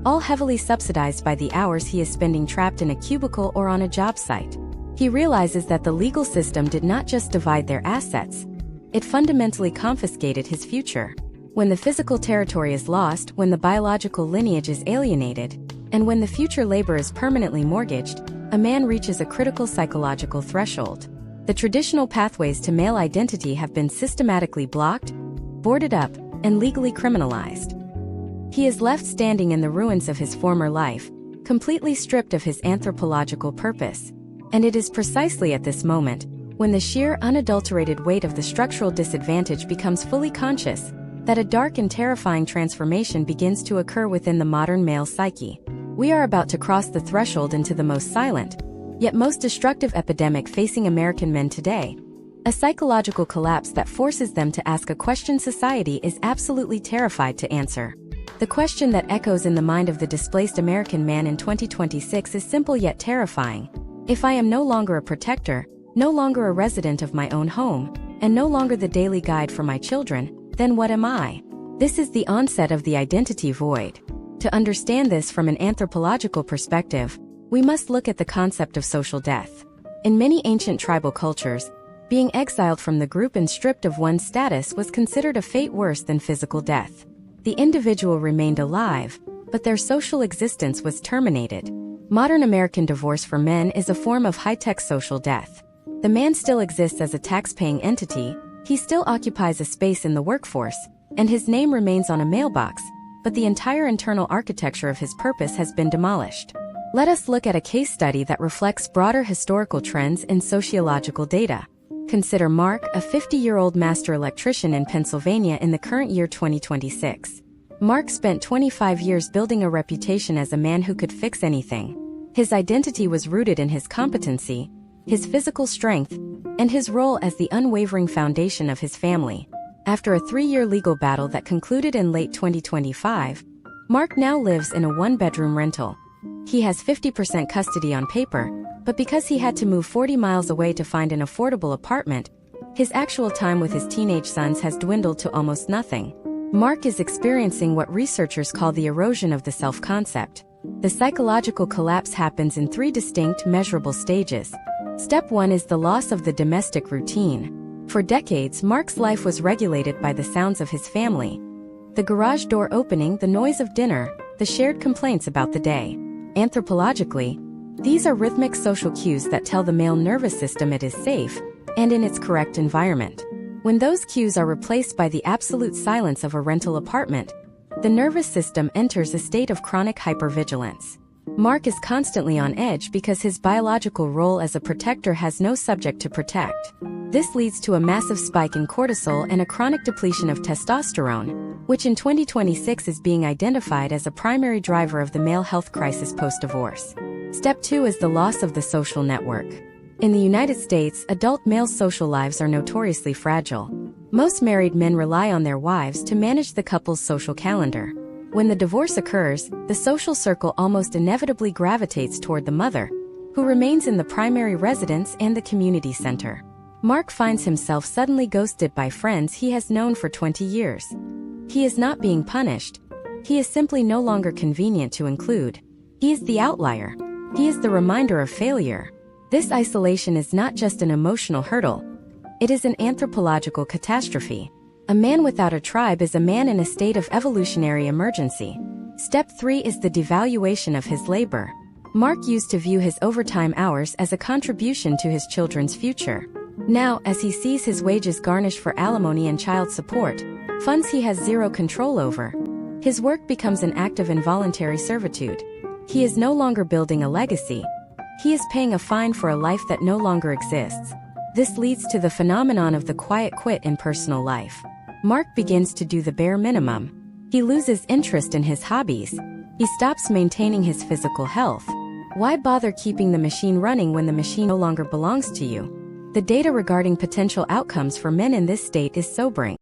all heavily subsidized by the hours he is spending trapped in a cubicle or on a job site. He realizes that the legal system did not just divide their assets, it fundamentally confiscated his future. When the physical territory is lost, when the biological lineage is alienated, and when the future labor is permanently mortgaged, a man reaches a critical psychological threshold. The traditional pathways to male identity have been systematically blocked, boarded up, and legally criminalized. He is left standing in the ruins of his former life, completely stripped of his anthropological purpose. And it is precisely at this moment, when the sheer unadulterated weight of the structural disadvantage becomes fully conscious, that a dark and terrifying transformation begins to occur within the modern male psyche. We are about to cross the threshold into the most silent, yet most destructive epidemic facing American men today. A psychological collapse that forces them to ask a question society is absolutely terrified to answer. The question that echoes in the mind of the displaced American man in 2026 is simple yet terrifying. If I am no longer a protector, no longer a resident of my own home, and no longer the daily guide for my children, then what am I? This is the onset of the identity void. To understand this from an anthropological perspective, we must look at the concept of social death. In many ancient tribal cultures, being exiled from the group and stripped of one's status was considered a fate worse than physical death. The individual remained alive, but their social existence was terminated. Modern American divorce for men is a form of high-tech social death. The man still exists as a tax-paying entity, he still occupies a space in the workforce, and his name remains on a mailbox, but the entire internal architecture of his purpose has been demolished. Let us look at a case study that reflects broader historical trends in sociological data. Consider Mark, a 50-year-old master electrician in Pennsylvania in the current year 2026. Mark spent 25 years building a reputation as a man who could fix anything. His identity was rooted in his competency, his physical strength, and his role as the unwavering foundation of his family. After a 3-year legal battle that concluded in late 2025, Mark now lives in a one-bedroom rental. He has 50% custody on paper, but because he had to move 40 miles away to find an affordable apartment, his actual time with his teenage sons has dwindled to almost nothing. Mark is experiencing what researchers call the erosion of the self-concept. The psychological collapse happens in 3 distinct, measurable stages. Step 1 is the loss of the domestic routine. For decades, Mark's life was regulated by the sounds of his family. The garage door opening, the noise of dinner, the shared complaints about the day. Anthropologically, these are rhythmic social cues that tell the male nervous system it is safe and in its correct environment. When those cues are replaced by the absolute silence of a rental apartment, the nervous system enters a state of chronic hypervigilance. Mark is constantly on edge because his biological role as a protector has no subject to protect. This leads to a massive spike in cortisol and a chronic depletion of testosterone, which in 2026 is being identified as a primary driver of the male health crisis post-divorce. Step 2 is the loss of the social network. In the United States, adult male social lives are notoriously fragile. Most married men rely on their wives to manage the couple's social calendar. When the divorce occurs, the social circle almost inevitably gravitates toward the mother, who remains in the primary residence and the community center. Mark finds himself suddenly ghosted by friends he has known for 20 years. He is not being punished. He is simply no longer convenient to include. He is the outlier. He is the reminder of failure. This isolation is not just an emotional hurdle. It is an anthropological catastrophe. A man without a tribe is a man in a state of evolutionary emergency. Step 3 is the devaluation of his labor. Mark used to view his overtime hours as a contribution to his children's future. Now, as he sees his wages garnished for alimony and child support, funds he has zero control over, his work becomes an act of involuntary servitude. He is no longer building a legacy. He is paying a fine for a life that no longer exists. This leads to the phenomenon of the quiet quit in personal life. Mark begins to do the bare minimum. He loses interest in his hobbies. He stops maintaining his physical health. Why bother keeping the machine running when the machine no longer belongs to you? The data regarding potential outcomes for men in this state is sobering.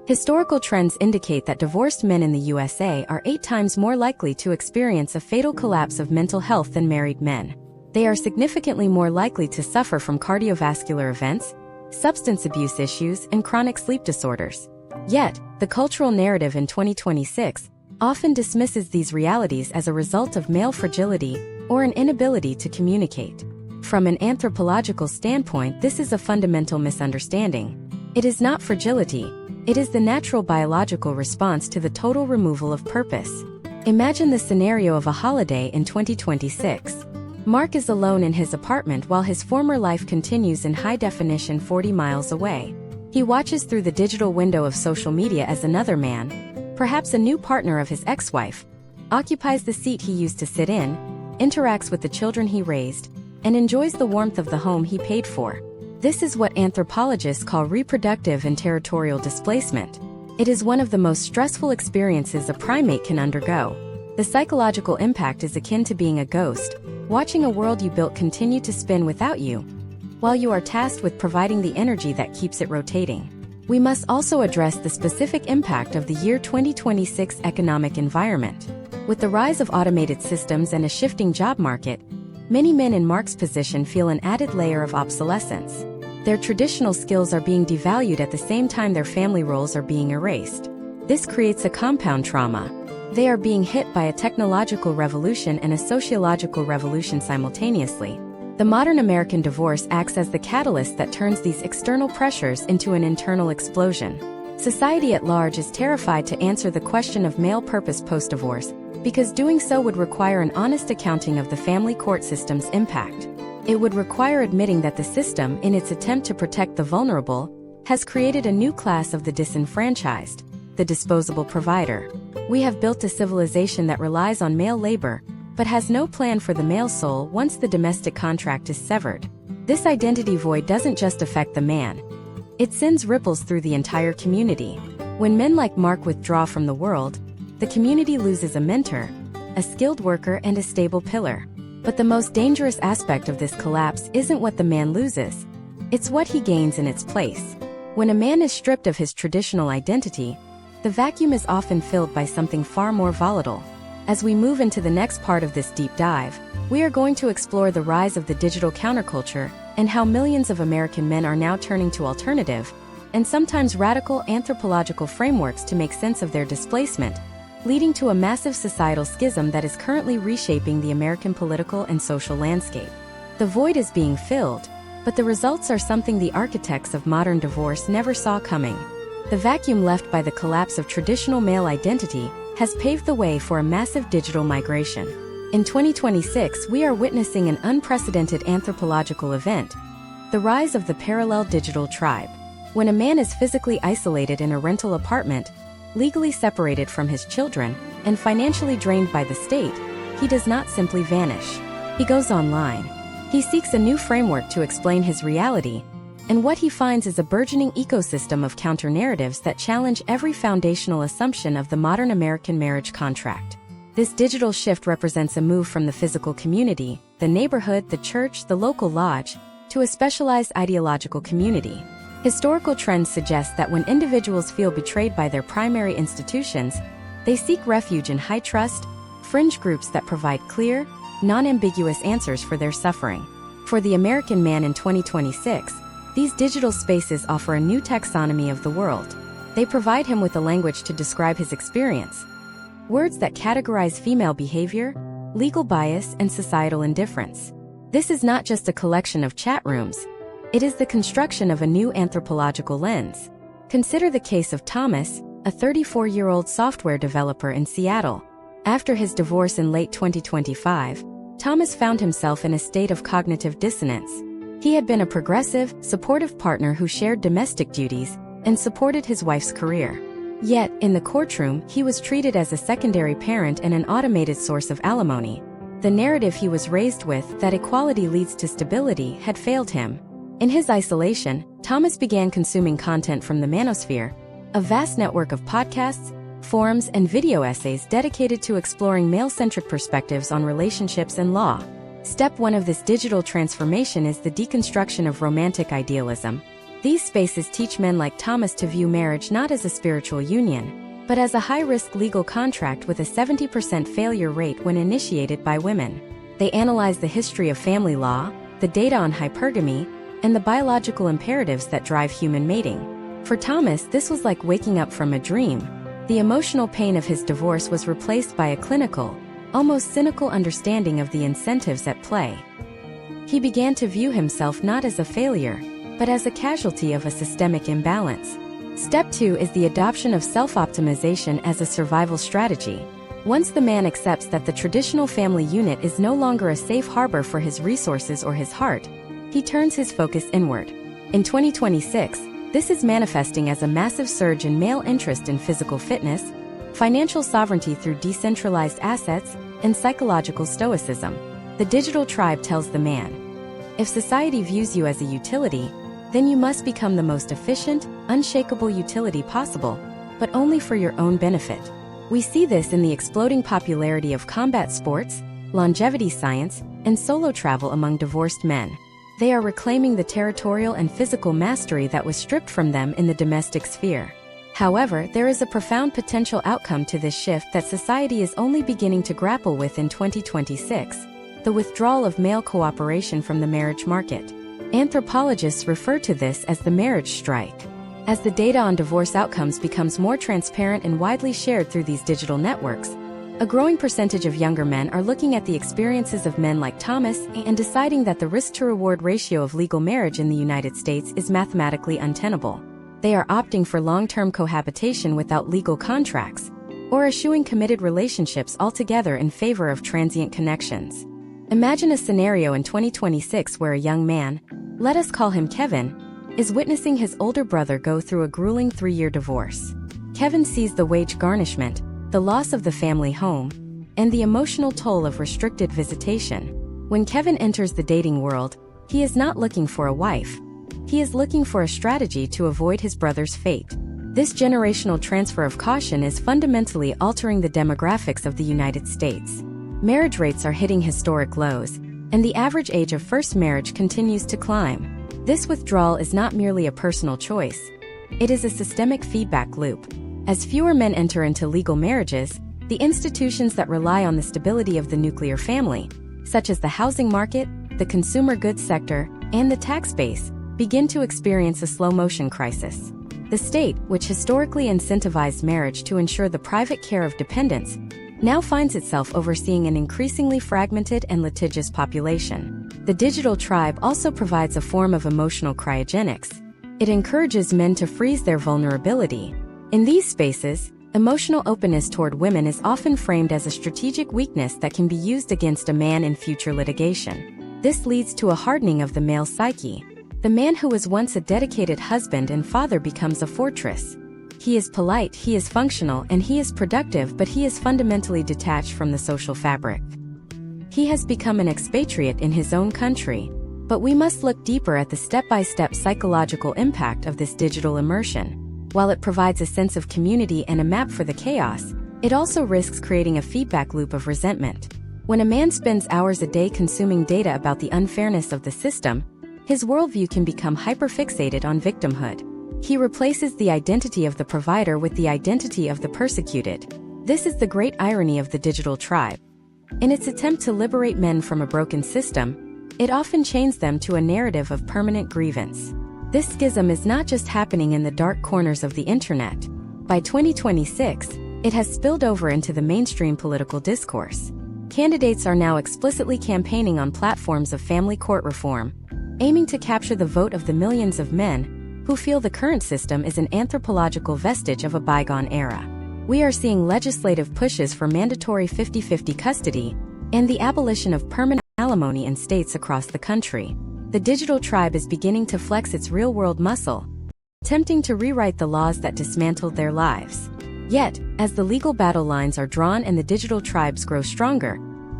Historical trends indicate that divorced men in the USA are 8 times more likely to experience a fatal collapse of mental health than married men. They are significantly more likely to suffer from cardiovascular events, substance abuse issues, and chronic sleep disorders. Yet, the cultural narrative in 2026 often dismisses these realities as a result of male fragility or an inability to communicate. From an anthropological standpoint, this is a fundamental misunderstanding. It is not fragility, it is the natural biological response to the total removal of purpose. Imagine the scenario of a holiday in 2026. Mark is alone in his apartment while his former life continues in high definition 40 miles away. He watches through the digital window of social media as another man, perhaps a new partner of his ex-wife, occupies the seat he used to sit in, interacts with the children he raised, and enjoys the warmth of the home he paid for. This is what anthropologists call reproductive and territorial displacement. It is one of the most stressful experiences a primate can undergo. The psychological impact is akin to being a ghost, watching a world you built continue to spin without you, while you are tasked with providing the energy that keeps it rotating. We must also address the specific impact of the year 2026 economic environment. With the rise of automated systems and a shifting job market, many men in Mark's position feel an added layer of obsolescence. Their traditional skills are being devalued at the same time their family roles are being erased. This creates a compound trauma. They are being hit by a technological revolution and a sociological revolution simultaneously. The modern American divorce acts as the catalyst that turns these external pressures into an internal explosion. Society at large is terrified to answer the question of male purpose post-divorce, because doing so would require an honest accounting of the family court system's impact. It would require admitting that the system, in its attempt to protect the vulnerable, has created a new class of the disenfranchised, the disposable provider. We have built a civilization that relies on male labor, but has no plan for the male soul once the domestic contract is severed. This identity void doesn't just affect the man. It sends ripples through the entire community. When men like Mark withdraw from the world, the community loses a mentor, a skilled worker, and a stable pillar. But the most dangerous aspect of this collapse isn't what the man loses. It's what he gains in its place. When a man is stripped of his traditional identity, the vacuum is often filled by something far more volatile. As we move into the next part of this deep dive, we are going to explore the rise of the digital counterculture and how millions of American men are now turning to alternative, and sometimes radical anthropological frameworks to make sense of their displacement, leading to a massive societal schism that is currently reshaping the American political and social landscape. The void is being filled, but the results are something the architects of modern divorce never saw coming. The vacuum left by the collapse of traditional male identity has paved the way for a massive digital migration. In 2026, we are witnessing an unprecedented anthropological event, the rise of the parallel digital tribe. When a man is physically isolated in a rental apartment, legally separated from his children, and financially drained by the state, he does not simply vanish. He goes online. He seeks a new framework to explain his reality, and what he finds is a burgeoning ecosystem of counter-narratives that challenge every foundational assumption of the modern American marriage contract. This digital shift represents a move from the physical community, the neighborhood, the church, the local lodge, to a specialized ideological community. Historical trends suggest that when individuals feel betrayed by their primary institutions, they seek refuge in high-trust, fringe groups that provide clear, non-ambiguous answers for their suffering. For the American man in 2026, these digital spaces offer a new taxonomy of the world. They provide him with a language to describe his experience. Words that categorize female behavior, legal bias, and societal indifference. This is not just a collection of chat rooms. It is the construction of a new anthropological lens. Consider the case of Thomas, a 34-year-old software developer in Seattle. After his divorce in late 2025, Thomas found himself in a state of cognitive dissonance. He had been a progressive, supportive partner who shared domestic duties and supported his wife's career. Yet, in the courtroom, he was treated as a secondary parent and an automated source of alimony. The narrative he was raised with, that equality leads to stability, had failed him. In his isolation, Thomas began consuming content from the manosphere, a vast network of podcasts, forums, and video essays dedicated to exploring male-centric perspectives on relationships and law. Step 1 of this digital transformation is the deconstruction of romantic idealism. These spaces teach men like Thomas to view marriage not as a spiritual union, but as a high-risk legal contract with a 70% failure rate when initiated by women. They analyze the history of family law, the data on hypergamy, and the biological imperatives that drive human mating. For Thomas, this was like waking up from a dream. The emotional pain of his divorce was replaced by a clinical, almost cynical understanding of the incentives at play. He began to view himself not as a failure, but as a casualty of a systemic imbalance. Step 2 is the adoption of self-optimization as a survival strategy. Once the man accepts that the traditional family unit is no longer a safe harbor for his resources or his heart, he turns his focus inward. In 2026, this is manifesting as a massive surge in male interest in physical fitness, financial sovereignty through decentralized assets, and psychological stoicism. The digital tribe tells the man, if society views you as a utility, then you must become the most efficient, unshakable utility possible, but only for your own benefit. We see this in the exploding popularity of combat sports, longevity science, and solo travel among divorced men. They are reclaiming the territorial and physical mastery that was stripped from them in the domestic sphere. However, there is a profound potential outcome to this shift that society is only beginning to grapple with in 2026, the withdrawal of male cooperation from the marriage market. Anthropologists refer to this as the marriage strike. As the data on divorce outcomes becomes more transparent and widely shared through these digital networks, a growing percentage of younger men are looking at the experiences of men like Thomas and deciding that the risk-to-reward ratio of legal marriage in the United States is mathematically untenable. They are opting for long-term cohabitation without legal contracts, or eschewing committed relationships altogether in favor of transient connections. Imagine a scenario in 2026 where a young man, let us call him Kevin, is witnessing his older brother go through a grueling 3-year divorce. Kevin sees the wage garnishment, the loss of the family home, and the emotional toll of restricted visitation. When Kevin enters the dating world, he is not looking for a wife. He is looking for a strategy to avoid his brother's fate. This generational transfer of caution is fundamentally altering the demographics of the United States. Marriage rates are hitting historic lows, and the average age of first marriage continues to climb. This withdrawal is not merely a personal choice. It is a systemic feedback loop. As fewer men enter into legal marriages, the institutions that rely on the stability of the nuclear family, such as the housing market, the consumer goods sector, and the tax base, begin to experience a slow-motion crisis. The state, which historically incentivized marriage to ensure the private care of dependents, now finds itself overseeing an increasingly fragmented and litigious population. The digital tribe also provides a form of emotional cryogenics. It encourages men to freeze their vulnerability. In these spaces, emotional openness toward women is often framed as a strategic weakness that can be used against a man in future litigation. This leads to a hardening of the male psyche. The man who was once a dedicated husband and father becomes a fortress. He is polite, he is functional, and he is productive, but he is fundamentally detached from the social fabric. He has become an expatriate in his own country. But we must look deeper at the step-by-step psychological impact of this digital immersion. While it provides a sense of community and a map for the chaos, it also risks creating a feedback loop of resentment. When a man spends hours a day consuming data about the unfairness of the system, his worldview can become hyperfixated on victimhood. He replaces the identity of the provider with the identity of the persecuted. This is the great irony of the digital tribe. In its attempt to liberate men from a broken system, it often chains them to a narrative of permanent grievance. This schism is not just happening in the dark corners of the internet. By 2026, it has spilled over into the mainstream political discourse. Candidates are now explicitly campaigning on platforms of family court reform, aiming to capture the vote of the millions of men who feel the current system is an anthropological vestige of a bygone era. We are seeing legislative pushes for mandatory 50-50 custody and the abolition of permanent alimony in states across the country. The digital tribe is beginning to flex its real-world muscle, attempting to rewrite the laws that dismantled their lives. Yet, as the legal battle lines are drawn and the digital tribes grow stronger,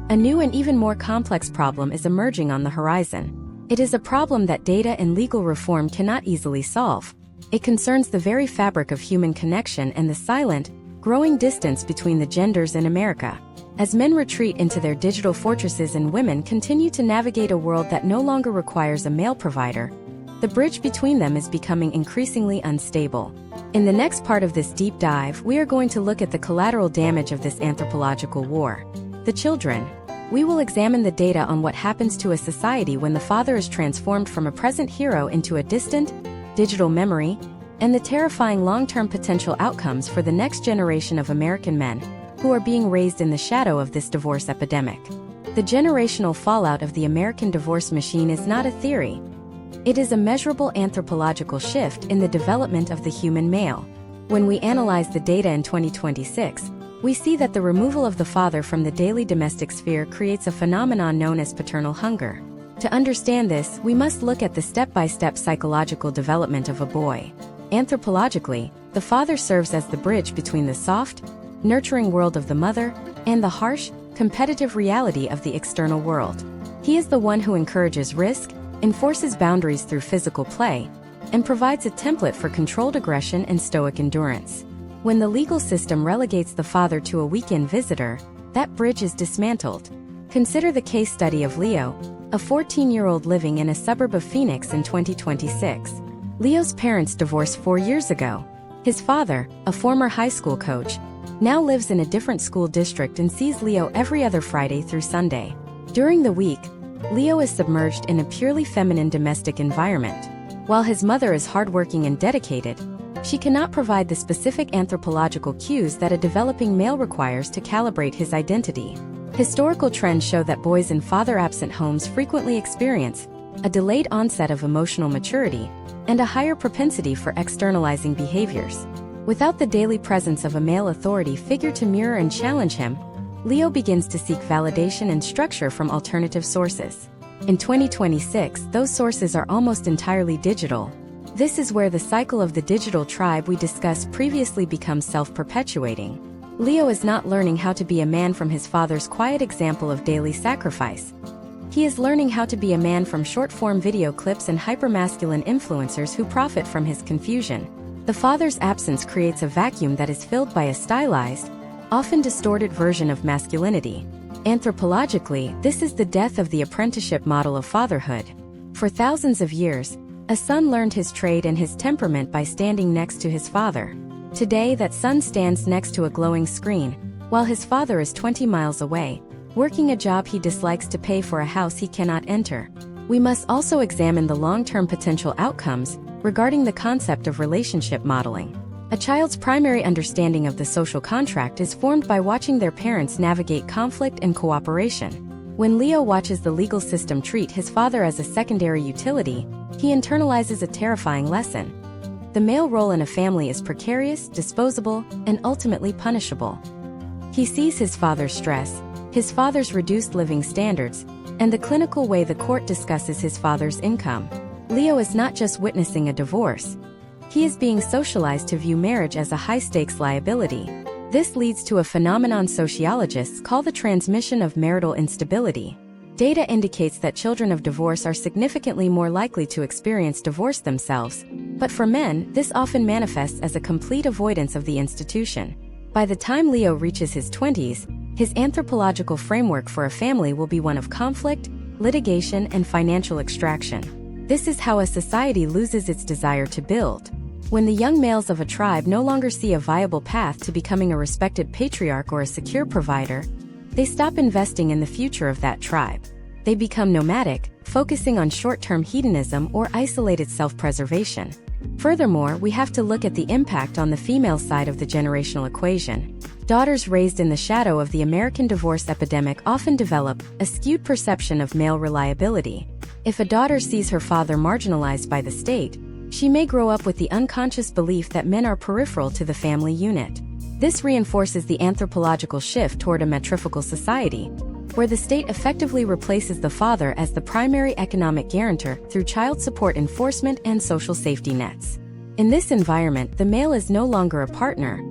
a new and even more complex problem is emerging on the horizon. It is a problem that data and legal reform cannot easily solve. It concerns the very fabric of human connection and the silent, growing distance between the genders in America. As men retreat into their digital fortresses and women continue to navigate a world that no longer requires a male provider, The bridge between them is becoming increasingly unstable. In the next part of this deep dive, we are going to look at the collateral damage of this anthropological war. The children. We will examine the data on what happens to a society when the father is transformed from a present hero into a distant, digital memory, and the terrifying long-term potential outcomes for the next generation of American men who are being raised in the shadow of this divorce epidemic. The generational fallout of the American divorce machine is not a theory. It is a measurable anthropological shift in the development of the human male. When we analyze the data in 2026, we see that the removal of the father from the daily domestic sphere creates a phenomenon known as paternal hunger. To understand this, we must look at the step-by-step psychological development of a boy. Anthropologically, the father serves as the bridge between the soft, nurturing world of the mother and the harsh, competitive reality of the external world. He is the one who encourages risk, enforces boundaries through physical play, and provides a template for controlled aggression and stoic endurance. When the legal system relegates the father to a weekend visitor, that bridge is dismantled. Consider the case study of Leo, a 14-year-old living in a suburb of Phoenix in 2026. Leo's parents divorced 4 years ago. His father, a former high school coach, now lives in a different school district and sees Leo every other Friday through Sunday. During the week, Leo is submerged in a purely feminine domestic environment. While his mother is hardworking and dedicated, she cannot provide the specific anthropological cues that a developing male requires to calibrate his identity. Historical trends show that boys in father-absent homes frequently experience a delayed onset of emotional maturity and a higher propensity for externalizing behaviors. Without the daily presence of a male authority figure to mirror and challenge him, Leo begins to seek validation and structure from alternative sources. In 2026, those sources are almost entirely digital. This is where the cycle of the digital tribe we discussed previously becomes self-perpetuating. Leo is not learning how to be a man from his father's quiet example of daily sacrifice. He is learning how to be a man from short-form video clips and hypermasculine influencers who profit from his confusion. The father's absence creates a vacuum that is filled by a stylized, often distorted version of masculinity. Anthropologically, this is the death of the apprenticeship model of fatherhood. For thousands of years, a son learned his trade and his temperament by standing next to his father. Today, that son stands next to a glowing screen, while his father is 20 miles away, working a job he dislikes to pay for a house he cannot enter. We must also examine the long-term potential outcomes regarding the concept of relationship modeling. A child's primary understanding of the social contract is formed by watching their parents navigate conflict and cooperation. When Leo watches the legal system treat his father as a secondary utility, he internalizes a terrifying lesson. The male role in a family is precarious, disposable, and ultimately punishable. He sees his father's stress, his father's reduced living standards, and the clinical way the court discusses his father's income. Leo is not just witnessing a divorce. He is being socialized to view marriage as a high-stakes liability. This leads to a phenomenon sociologists call the transmission of marital instability. Data indicates that children of divorce are significantly more likely to experience divorce themselves, but for men, this often manifests as a complete avoidance of the institution. By the time Leo reaches his 20s, his anthropological framework for a family will be one of conflict, litigation, and financial extraction. This is how a society loses its desire to build. When the young males of a tribe no longer see a viable path to becoming a respected patriarch or a secure provider, they stop investing in the future of that tribe. They become nomadic, focusing on short-term hedonism or isolated self-preservation. Furthermore, we have to look at the impact on the female side of the generational equation. Daughters raised in the shadow of the American divorce epidemic often develop a skewed perception of male reliability. If a daughter sees her father marginalized by the state, she may grow up with the unconscious belief that men are peripheral to the family unit. This reinforces the anthropological shift toward a matrifocal society, where the state effectively replaces the father as the primary economic guarantor through child support enforcement and social safety nets. In this environment, the male is no longer a partner.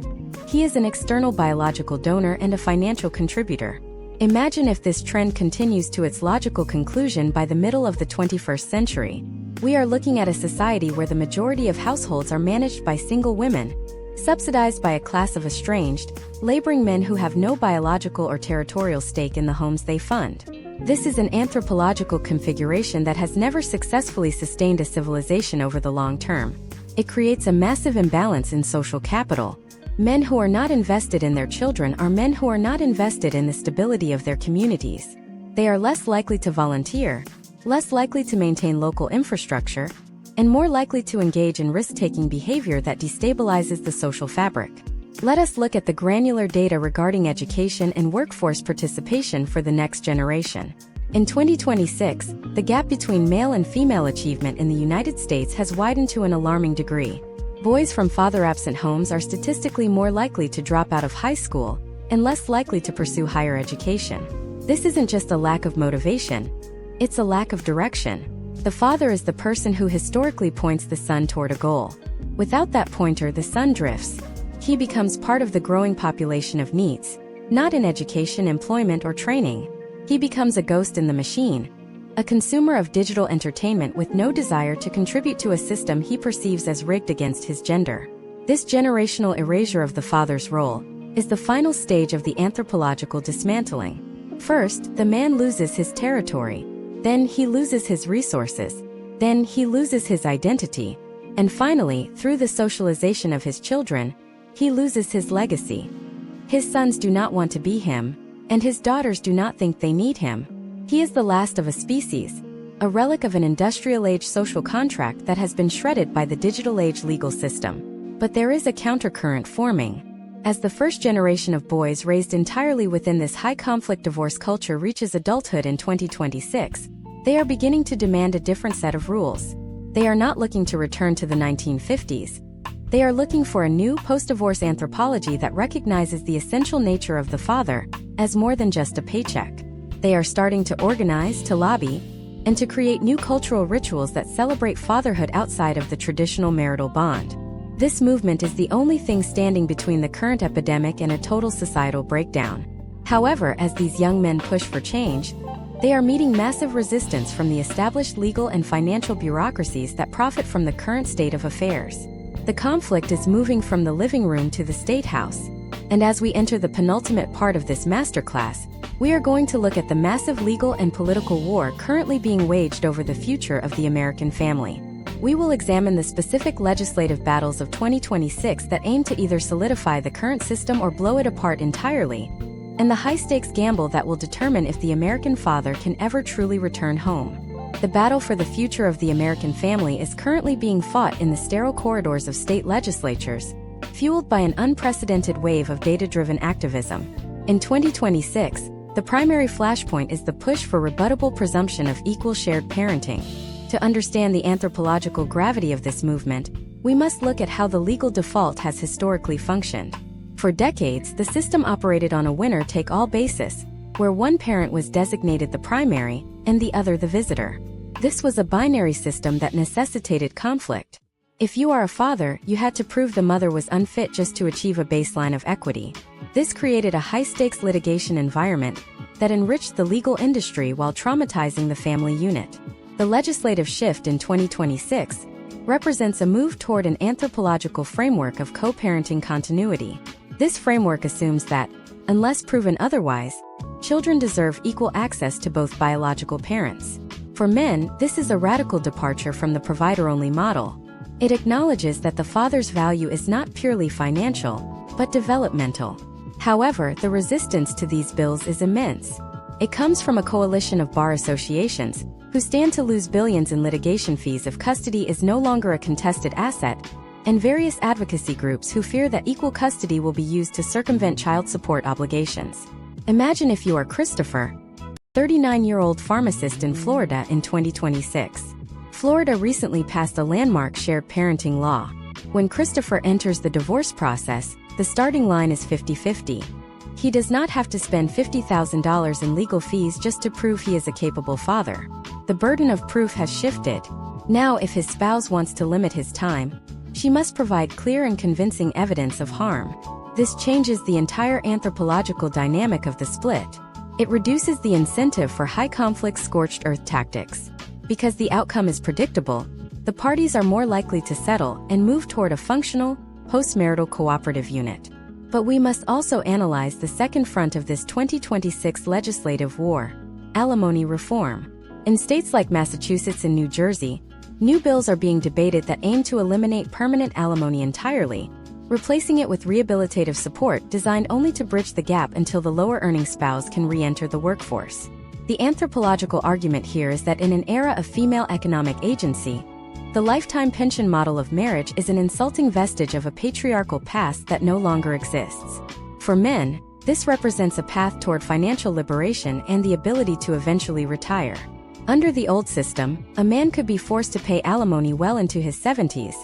He is an external biological donor and a financial contributor. Imagine if this trend continues to its logical conclusion by the middle of the 21st century. We are looking at a society where the majority of households are managed by single women, subsidized by a class of estranged, laboring men who have no biological or territorial stake in the homes they fund. This is an anthropological configuration that has never successfully sustained a civilization over the long term. It creates a massive imbalance in social capital. Men who are not invested in their children are men who are not invested in the stability of their communities. They are less likely to volunteer, less likely to maintain local infrastructure, and more likely to engage in risk-taking behavior that destabilizes the social fabric. Let us look at the granular data regarding education and workforce participation for the next generation. In 2026, the gap between male and female achievement in the United States has widened to an alarming degree. Boys from father-absent homes are statistically more likely to drop out of high school and less likely to pursue higher education. This isn't just a lack of motivation, it's a lack of direction. The father is the person who historically points the son toward a goal. Without that pointer, the son drifts. He becomes part of the growing population of needs, not in education, employment, or training. He becomes a ghost in the machine, a consumer of digital entertainment with no desire to contribute to a system he perceives as rigged against his gender. This generational erasure of the father's role is the final stage of the anthropological dismantling. First, the man loses his territory. Then he loses his resources. Then he loses his identity. And finally, through the socialization of his children, he loses his legacy. His sons do not want to be him, and his daughters do not think they need him. He is the last of a species, a relic of an industrial-age social contract that has been shredded by the digital-age legal system. But there is a countercurrent forming. As the first generation of boys raised entirely within this high-conflict divorce culture reaches adulthood in 2026, they are beginning to demand a different set of rules. They are not looking to return to the 1950s. They are looking for a new post-divorce anthropology that recognizes the essential nature of the father as more than just a paycheck. They are starting to organize, to lobby, and to create new cultural rituals that celebrate fatherhood outside of the traditional marital bond. This movement is the only thing standing between the current epidemic and a total societal breakdown. However, as these young men push for change, they are meeting massive resistance from the established legal and financial bureaucracies that profit from the current state of affairs. The conflict is moving from the living room to the state house. And as we enter the penultimate part of this masterclass, we are going to look at the massive legal and political war currently being waged over the future of the American family. We will examine the specific legislative battles of 2026 that aim to either solidify the current system or blow it apart entirely, and the high-stakes gamble that will determine if the American father can ever truly return home. The battle for the future of the American family is currently being fought in the sterile corridors of state legislatures, fueled by an unprecedented wave of data-driven activism. In 2026, the primary flashpoint is the push for rebuttable presumption of equal shared parenting. To understand the anthropological gravity of this movement, we must look at how the legal default has historically functioned. For decades, the system operated on a winner-take-all basis, where one parent was designated the primary and the other the visitor. This was a binary system that necessitated conflict. If you are a father, you had to prove the mother was unfit just to achieve a baseline of equity. This created a high-stakes litigation environment that enriched the legal industry while traumatizing the family unit. The legislative shift in 2026 represents a move toward an anthropological framework of co-parenting continuity. This framework assumes that, unless proven otherwise, children deserve equal access to both biological parents. For men, this is a radical departure from the provider-only model. It acknowledges that the father's value is not purely financial, but developmental. However, the resistance to these bills is immense. It comes from a coalition of bar associations, who stand to lose billions in litigation fees if custody is no longer a contested asset, and various advocacy groups who fear that equal custody will be used to circumvent child support obligations. Imagine if you are Christopher, 39-year-old pharmacist in Florida in 2026. Florida recently passed a landmark shared parenting law. When Christopher enters the divorce process, the starting line is 50-50. He does not have to spend $50,000 in legal fees just to prove he is a capable father. The burden of proof has shifted. Now, if his spouse wants to limit his time, she must provide clear and convincing evidence of harm. This changes the entire anthropological dynamic of the split. It reduces the incentive for high-conflict scorched earth tactics. Because the outcome is predictable, the parties are more likely to settle and move toward a functional, post-marital cooperative unit. But we must also analyze the second front of this 2026 legislative war: Alimony reform. In states like Massachusetts and New Jersey, new bills are being debated that aim to eliminate permanent alimony entirely, replacing it with rehabilitative support designed only to bridge the gap until the lower-earning spouse can re-enter the workforce. The anthropological argument here is that in an era of female economic agency, the lifetime pension model of marriage is an insulting vestige of a patriarchal past that no longer exists. For men, this represents a path toward financial liberation and the ability to eventually retire. Under the old system, a man could be forced to pay alimony well into his 70s,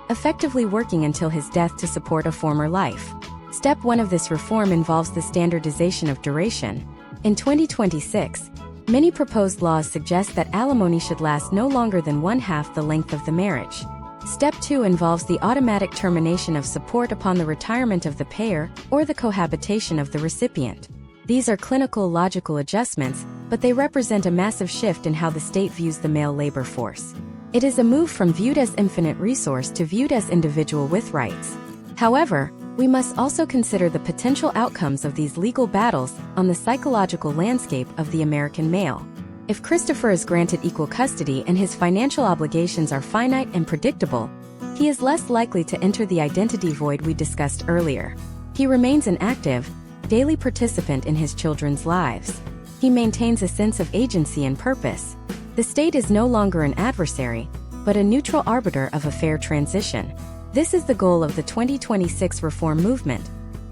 effectively working until his death to support a former life. Step 1 of this reform involves the standardization of duration. In 2026, many proposed laws suggest that alimony should last no longer than 1/2 the length of the marriage. Step 2 involves the automatic termination of support upon the retirement of the payer or the cohabitation of the recipient. These are clinical logical adjustments, but they represent a massive shift in how the state views the male labor force. It is a move from viewed as infinite resource to viewed as individual with rights. However, we must also consider the potential outcomes of these legal battles on the psychological landscape of the American male. If Christopher is granted equal custody and his financial obligations are finite and predictable, he is less likely to enter the identity void we discussed earlier. He remains an active, daily participant in his children's lives. He maintains a sense of agency and purpose. The state is no longer an adversary, but a neutral arbiter of a fair transition. This is the goal of the 2026 reform movement,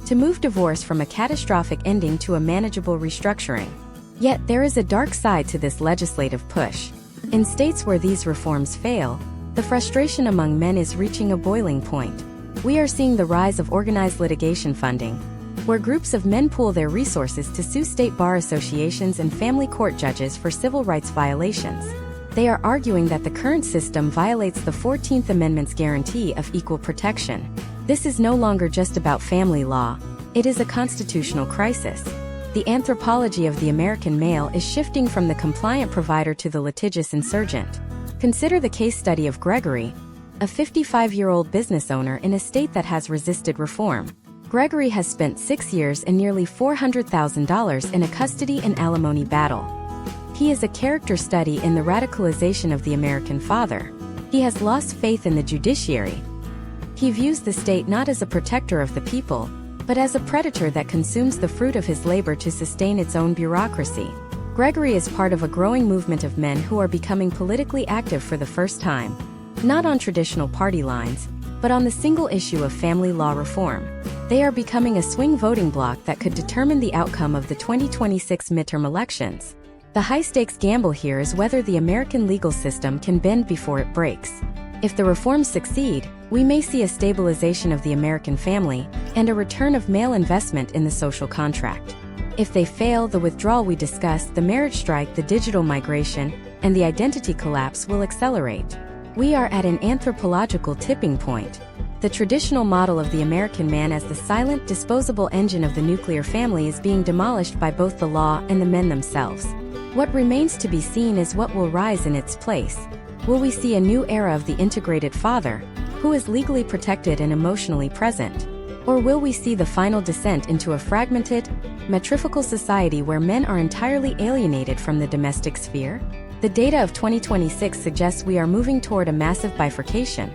to move divorce from a catastrophic ending to a manageable restructuring. Yet there is a dark side to this legislative push. In states where these reforms fail, the frustration among men is reaching a boiling point. We are seeing the rise of organized litigation funding, where groups of men pool their resources to sue state bar associations and family court judges for civil rights violations. They are arguing that the current system violates the 14th Amendment's guarantee of equal protection. This is no longer just about family law, it is a constitutional crisis. The anthropology of the American male is shifting from the compliant provider to the litigious insurgent. Consider the case study of Gregory, a 55-year-old business owner in a state that has resisted reform. Gregory has spent 6 years and nearly $400,000 in a custody and alimony battle. He is a character study in the radicalization of the American father. He has lost faith in the judiciary. He views the state not as a protector of the people, but as a predator that consumes the fruit of his labor to sustain its own bureaucracy. Gregory is part of a growing movement of men who are becoming politically active for the first time, not on traditional party lines, but on the single issue of family law reform. They are becoming a swing voting bloc that could determine the outcome of the 2026 midterm elections. The high-stakes gamble here is whether the American legal system can bend before it breaks. If the reforms succeed, we may see a stabilization of the American family and a return of male investment in the social contract. If they fail, the withdrawal we discussed, the marriage strike, the digital migration, and the identity collapse will accelerate. We are at an anthropological tipping point. The traditional model of the American man as the silent, disposable engine of the nuclear family is being demolished by both the law and the men themselves. What remains to be seen is what will rise in its place. Will we see a new era of the integrated father, who is legally protected and emotionally present? Or will we see the final descent into a fragmented, matrifocal society where men are entirely alienated from the domestic sphere? The data of 2026 suggests we are moving toward a massive bifurcation,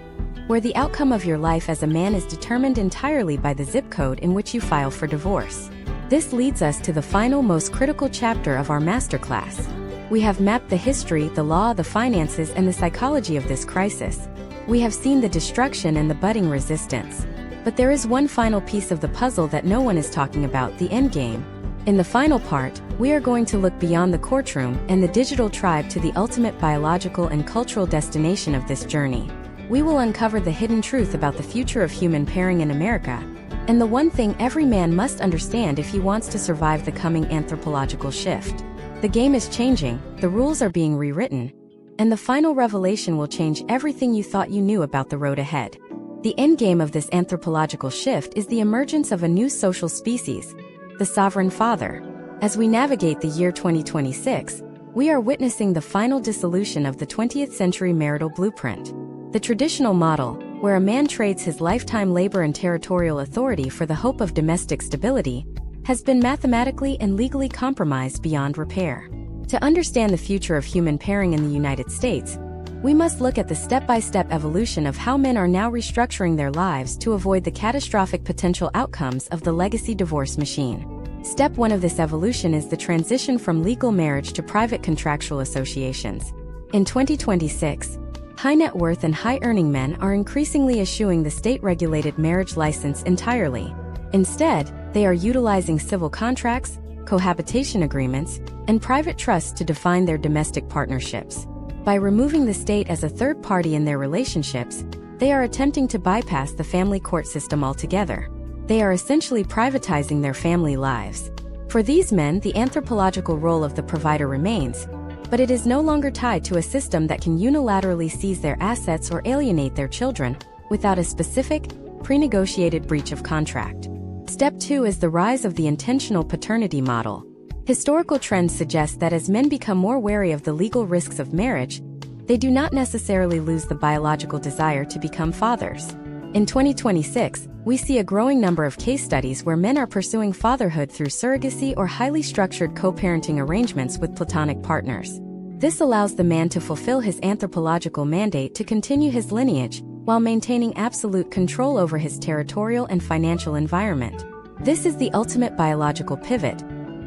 where the outcome of your life as a man is determined entirely by the zip code in which you file for divorce. This leads us to the final, most critical chapter of our masterclass. We have mapped the history, the law, the finances, and the psychology of this crisis. We have seen the destruction and the budding resistance. But there is one final piece of the puzzle that no one is talking about, the endgame. In the final part, we are going to look beyond the courtroom and the digital tribe to the ultimate biological and cultural destination of this journey. We will uncover the hidden truth about the future of human pairing in America, and the one thing every man must understand if he wants to survive the coming anthropological shift. The game is changing, the rules are being rewritten, and the final revelation will change everything you thought you knew about the road ahead. The endgame of this anthropological shift is the emergence of a new social species, the sovereign father. As we navigate the year 2026, we are witnessing the final dissolution of the 20th century marital blueprint. The traditional model, where a man trades his lifetime labor and territorial authority for the hope of domestic stability, has been mathematically and legally compromised beyond repair. To understand the future of human pairing in the United States, we must look at the step-by-step evolution of how men are now restructuring their lives to avoid the catastrophic potential outcomes of the legacy divorce machine. Step 1 of this evolution is the transition from legal marriage to private contractual associations. In 2026, high net worth and high-earning men are increasingly eschewing the state-regulated marriage license entirely. Instead, they are utilizing civil contracts, cohabitation agreements, and private trusts to define their domestic partnerships. By removing the state as a third party in their relationships, they are attempting to bypass the family court system altogether. They are essentially privatizing their family lives. For these men, the anthropological role of the provider remains, but it is no longer tied to a system that can unilaterally seize their assets or alienate their children without a specific, pre-negotiated breach of contract. Step 2 is the rise of the intentional paternity model. Historical trends suggest that as men become more wary of the legal risks of marriage, they do not necessarily lose the biological desire to become fathers. In 2026, we see a growing number of case studies where men are pursuing fatherhood through surrogacy or highly structured co-parenting arrangements with platonic partners. This allows the man to fulfill his anthropological mandate to continue his lineage while maintaining absolute control over his territorial and financial environment. This is the ultimate biological pivot,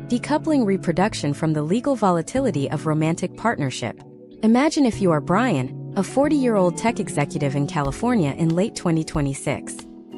decoupling reproduction from the legal volatility of romantic partnership. Imagine if you are Brian, a 40-year-old tech executive in California in late 2026.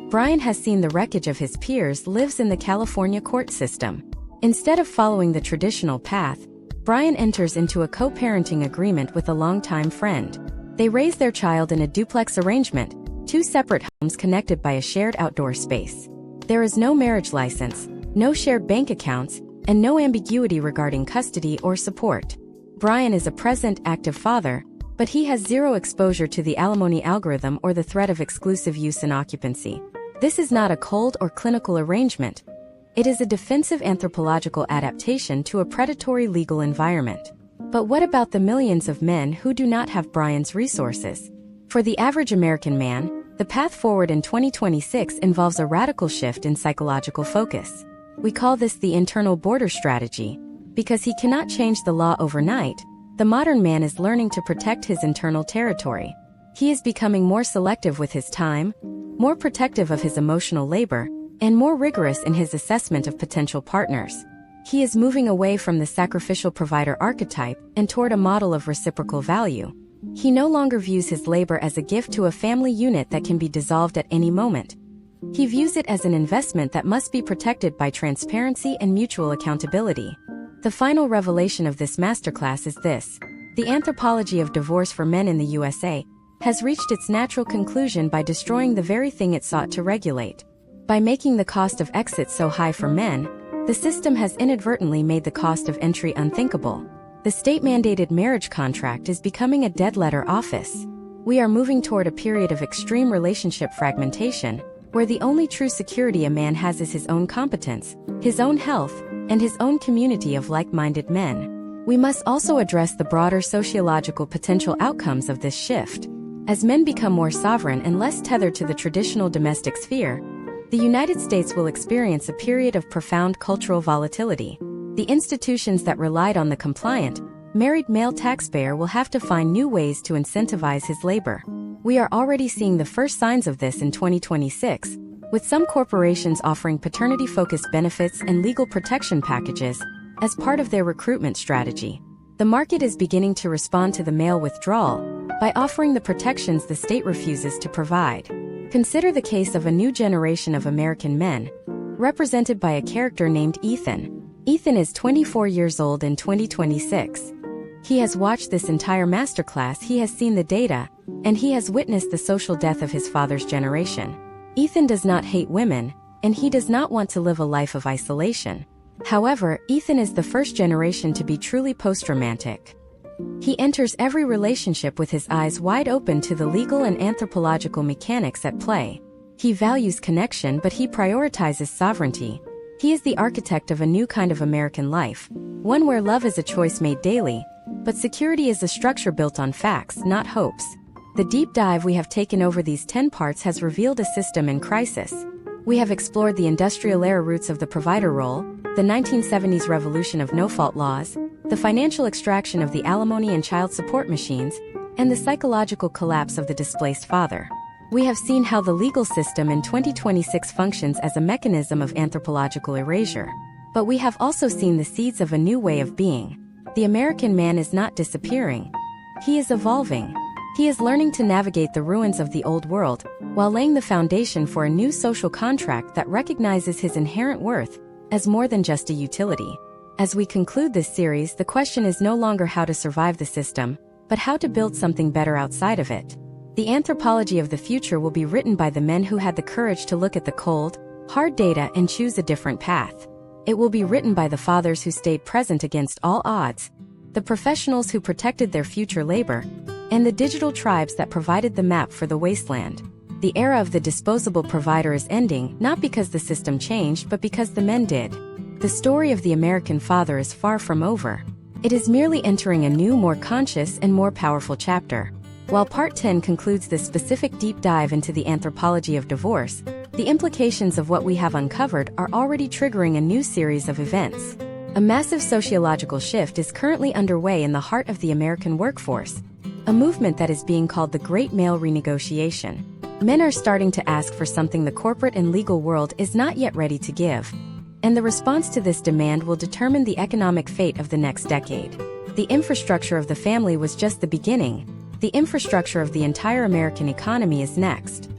Brian has seen the wreckage of his peers, lives in the California court system. Instead of following the traditional path, Brian enters into a co-parenting agreement with a longtime friend. They raise their child in a duplex arrangement, 2 separate homes connected by a shared outdoor space. There is no marriage license, no shared bank accounts, and no ambiguity regarding custody or support. Brian is a present, active father, but he has zero exposure to the alimony algorithm or the threat of exclusive use and occupancy. This is not a cold or clinical arrangement. It is a defensive anthropological adaptation to a predatory legal environment. But what about the millions of men who do not have Brian's resources? For the average American man, the path forward in 2026 involves a radical shift in psychological focus. We call this the internal border strategy. Because he cannot change the law overnight, the modern man is learning to protect his internal territory. He is becoming more selective with his time, more protective of his emotional labor, and more rigorous in his assessment of potential partners. He is moving away from the sacrificial provider archetype and toward a model of reciprocal value. He no longer views his labor as a gift to a family unit that can be dissolved at any moment. He views it as an investment that must be protected by transparency and mutual accountability. The final revelation of this masterclass is this: the anthropology of divorce for men in the USA has reached its natural conclusion by destroying the very thing it sought to regulate. By making the cost of exit so high for men, the system has inadvertently made the cost of entry unthinkable. The state-mandated marriage contract is becoming a dead-letter office. We are moving toward a period of extreme relationship fragmentation, where the only true security a man has is his own competence, his own health, and his own community of like-minded men. We must also address the broader sociological potential outcomes of this shift. As men become more sovereign and less tethered to the traditional domestic sphere, the United States will experience a period of profound cultural volatility. The institutions that relied on the compliant, married male taxpayer will have to find new ways to incentivize his labor. We are already seeing the first signs of this in 2026, with some corporations offering paternity-focused benefits and legal protection packages as part of their recruitment strategy. The market is beginning to respond to the male withdrawal by offering the protections the state refuses to provide. Consider the case of a new generation of American men, represented by a character named Ethan. Ethan is 24 years old in 2026. He has watched this entire masterclass, he has seen the data, and he has witnessed the social death of his father's generation. Ethan does not hate women, and he does not want to live a life of isolation. However, Ethan is the first generation to be truly post-romantic. He enters every relationship with his eyes wide open to the legal and anthropological mechanics at play. He values connection, but he prioritizes sovereignty. He is the architect of a new kind of American life, one where love is a choice made daily, but security is a structure built on facts, not hopes. The deep dive we have taken over these 10 parts has revealed a system in crisis. We have explored the industrial era roots of the provider role, the 1970s revolution of no-fault laws, the financial extraction of the alimony and child support machines, and the psychological collapse of the displaced father. We have seen how the legal system in 2026 functions as a mechanism of anthropological erasure. But we have also seen the seeds of a new way of being. The American man is not disappearing. He is evolving. He is learning to navigate the ruins of the old world, while laying the foundation for a new social contract that recognizes his inherent worth as more than just a utility. As we conclude this series, the question is no longer how to survive the system, but how to build something better outside of it. The anthropology of the future will be written by the men who had the courage to look at the cold, hard data and choose a different path. It will be written by the fathers who stayed present against all odds, the professionals who protected their future labor, and the digital tribes that provided the map for the wasteland. The era of the disposable provider is ending, not because the system changed, but because the men did. The story of the American father is far from over. It is merely entering a new, more conscious and more powerful chapter. While Part 10 concludes this specific deep dive into the anthropology of divorce, the implications of what we have uncovered are already triggering a new series of events. A massive sociological shift is currently underway in the heart of the American workforce, a movement that is being called the Great Male Renegotiation. Men are starting to ask for something the corporate and legal world is not yet ready to give. And the response to this demand will determine the economic fate of the next decade. The infrastructure of the family was just the beginning. The infrastructure of the entire American economy is next.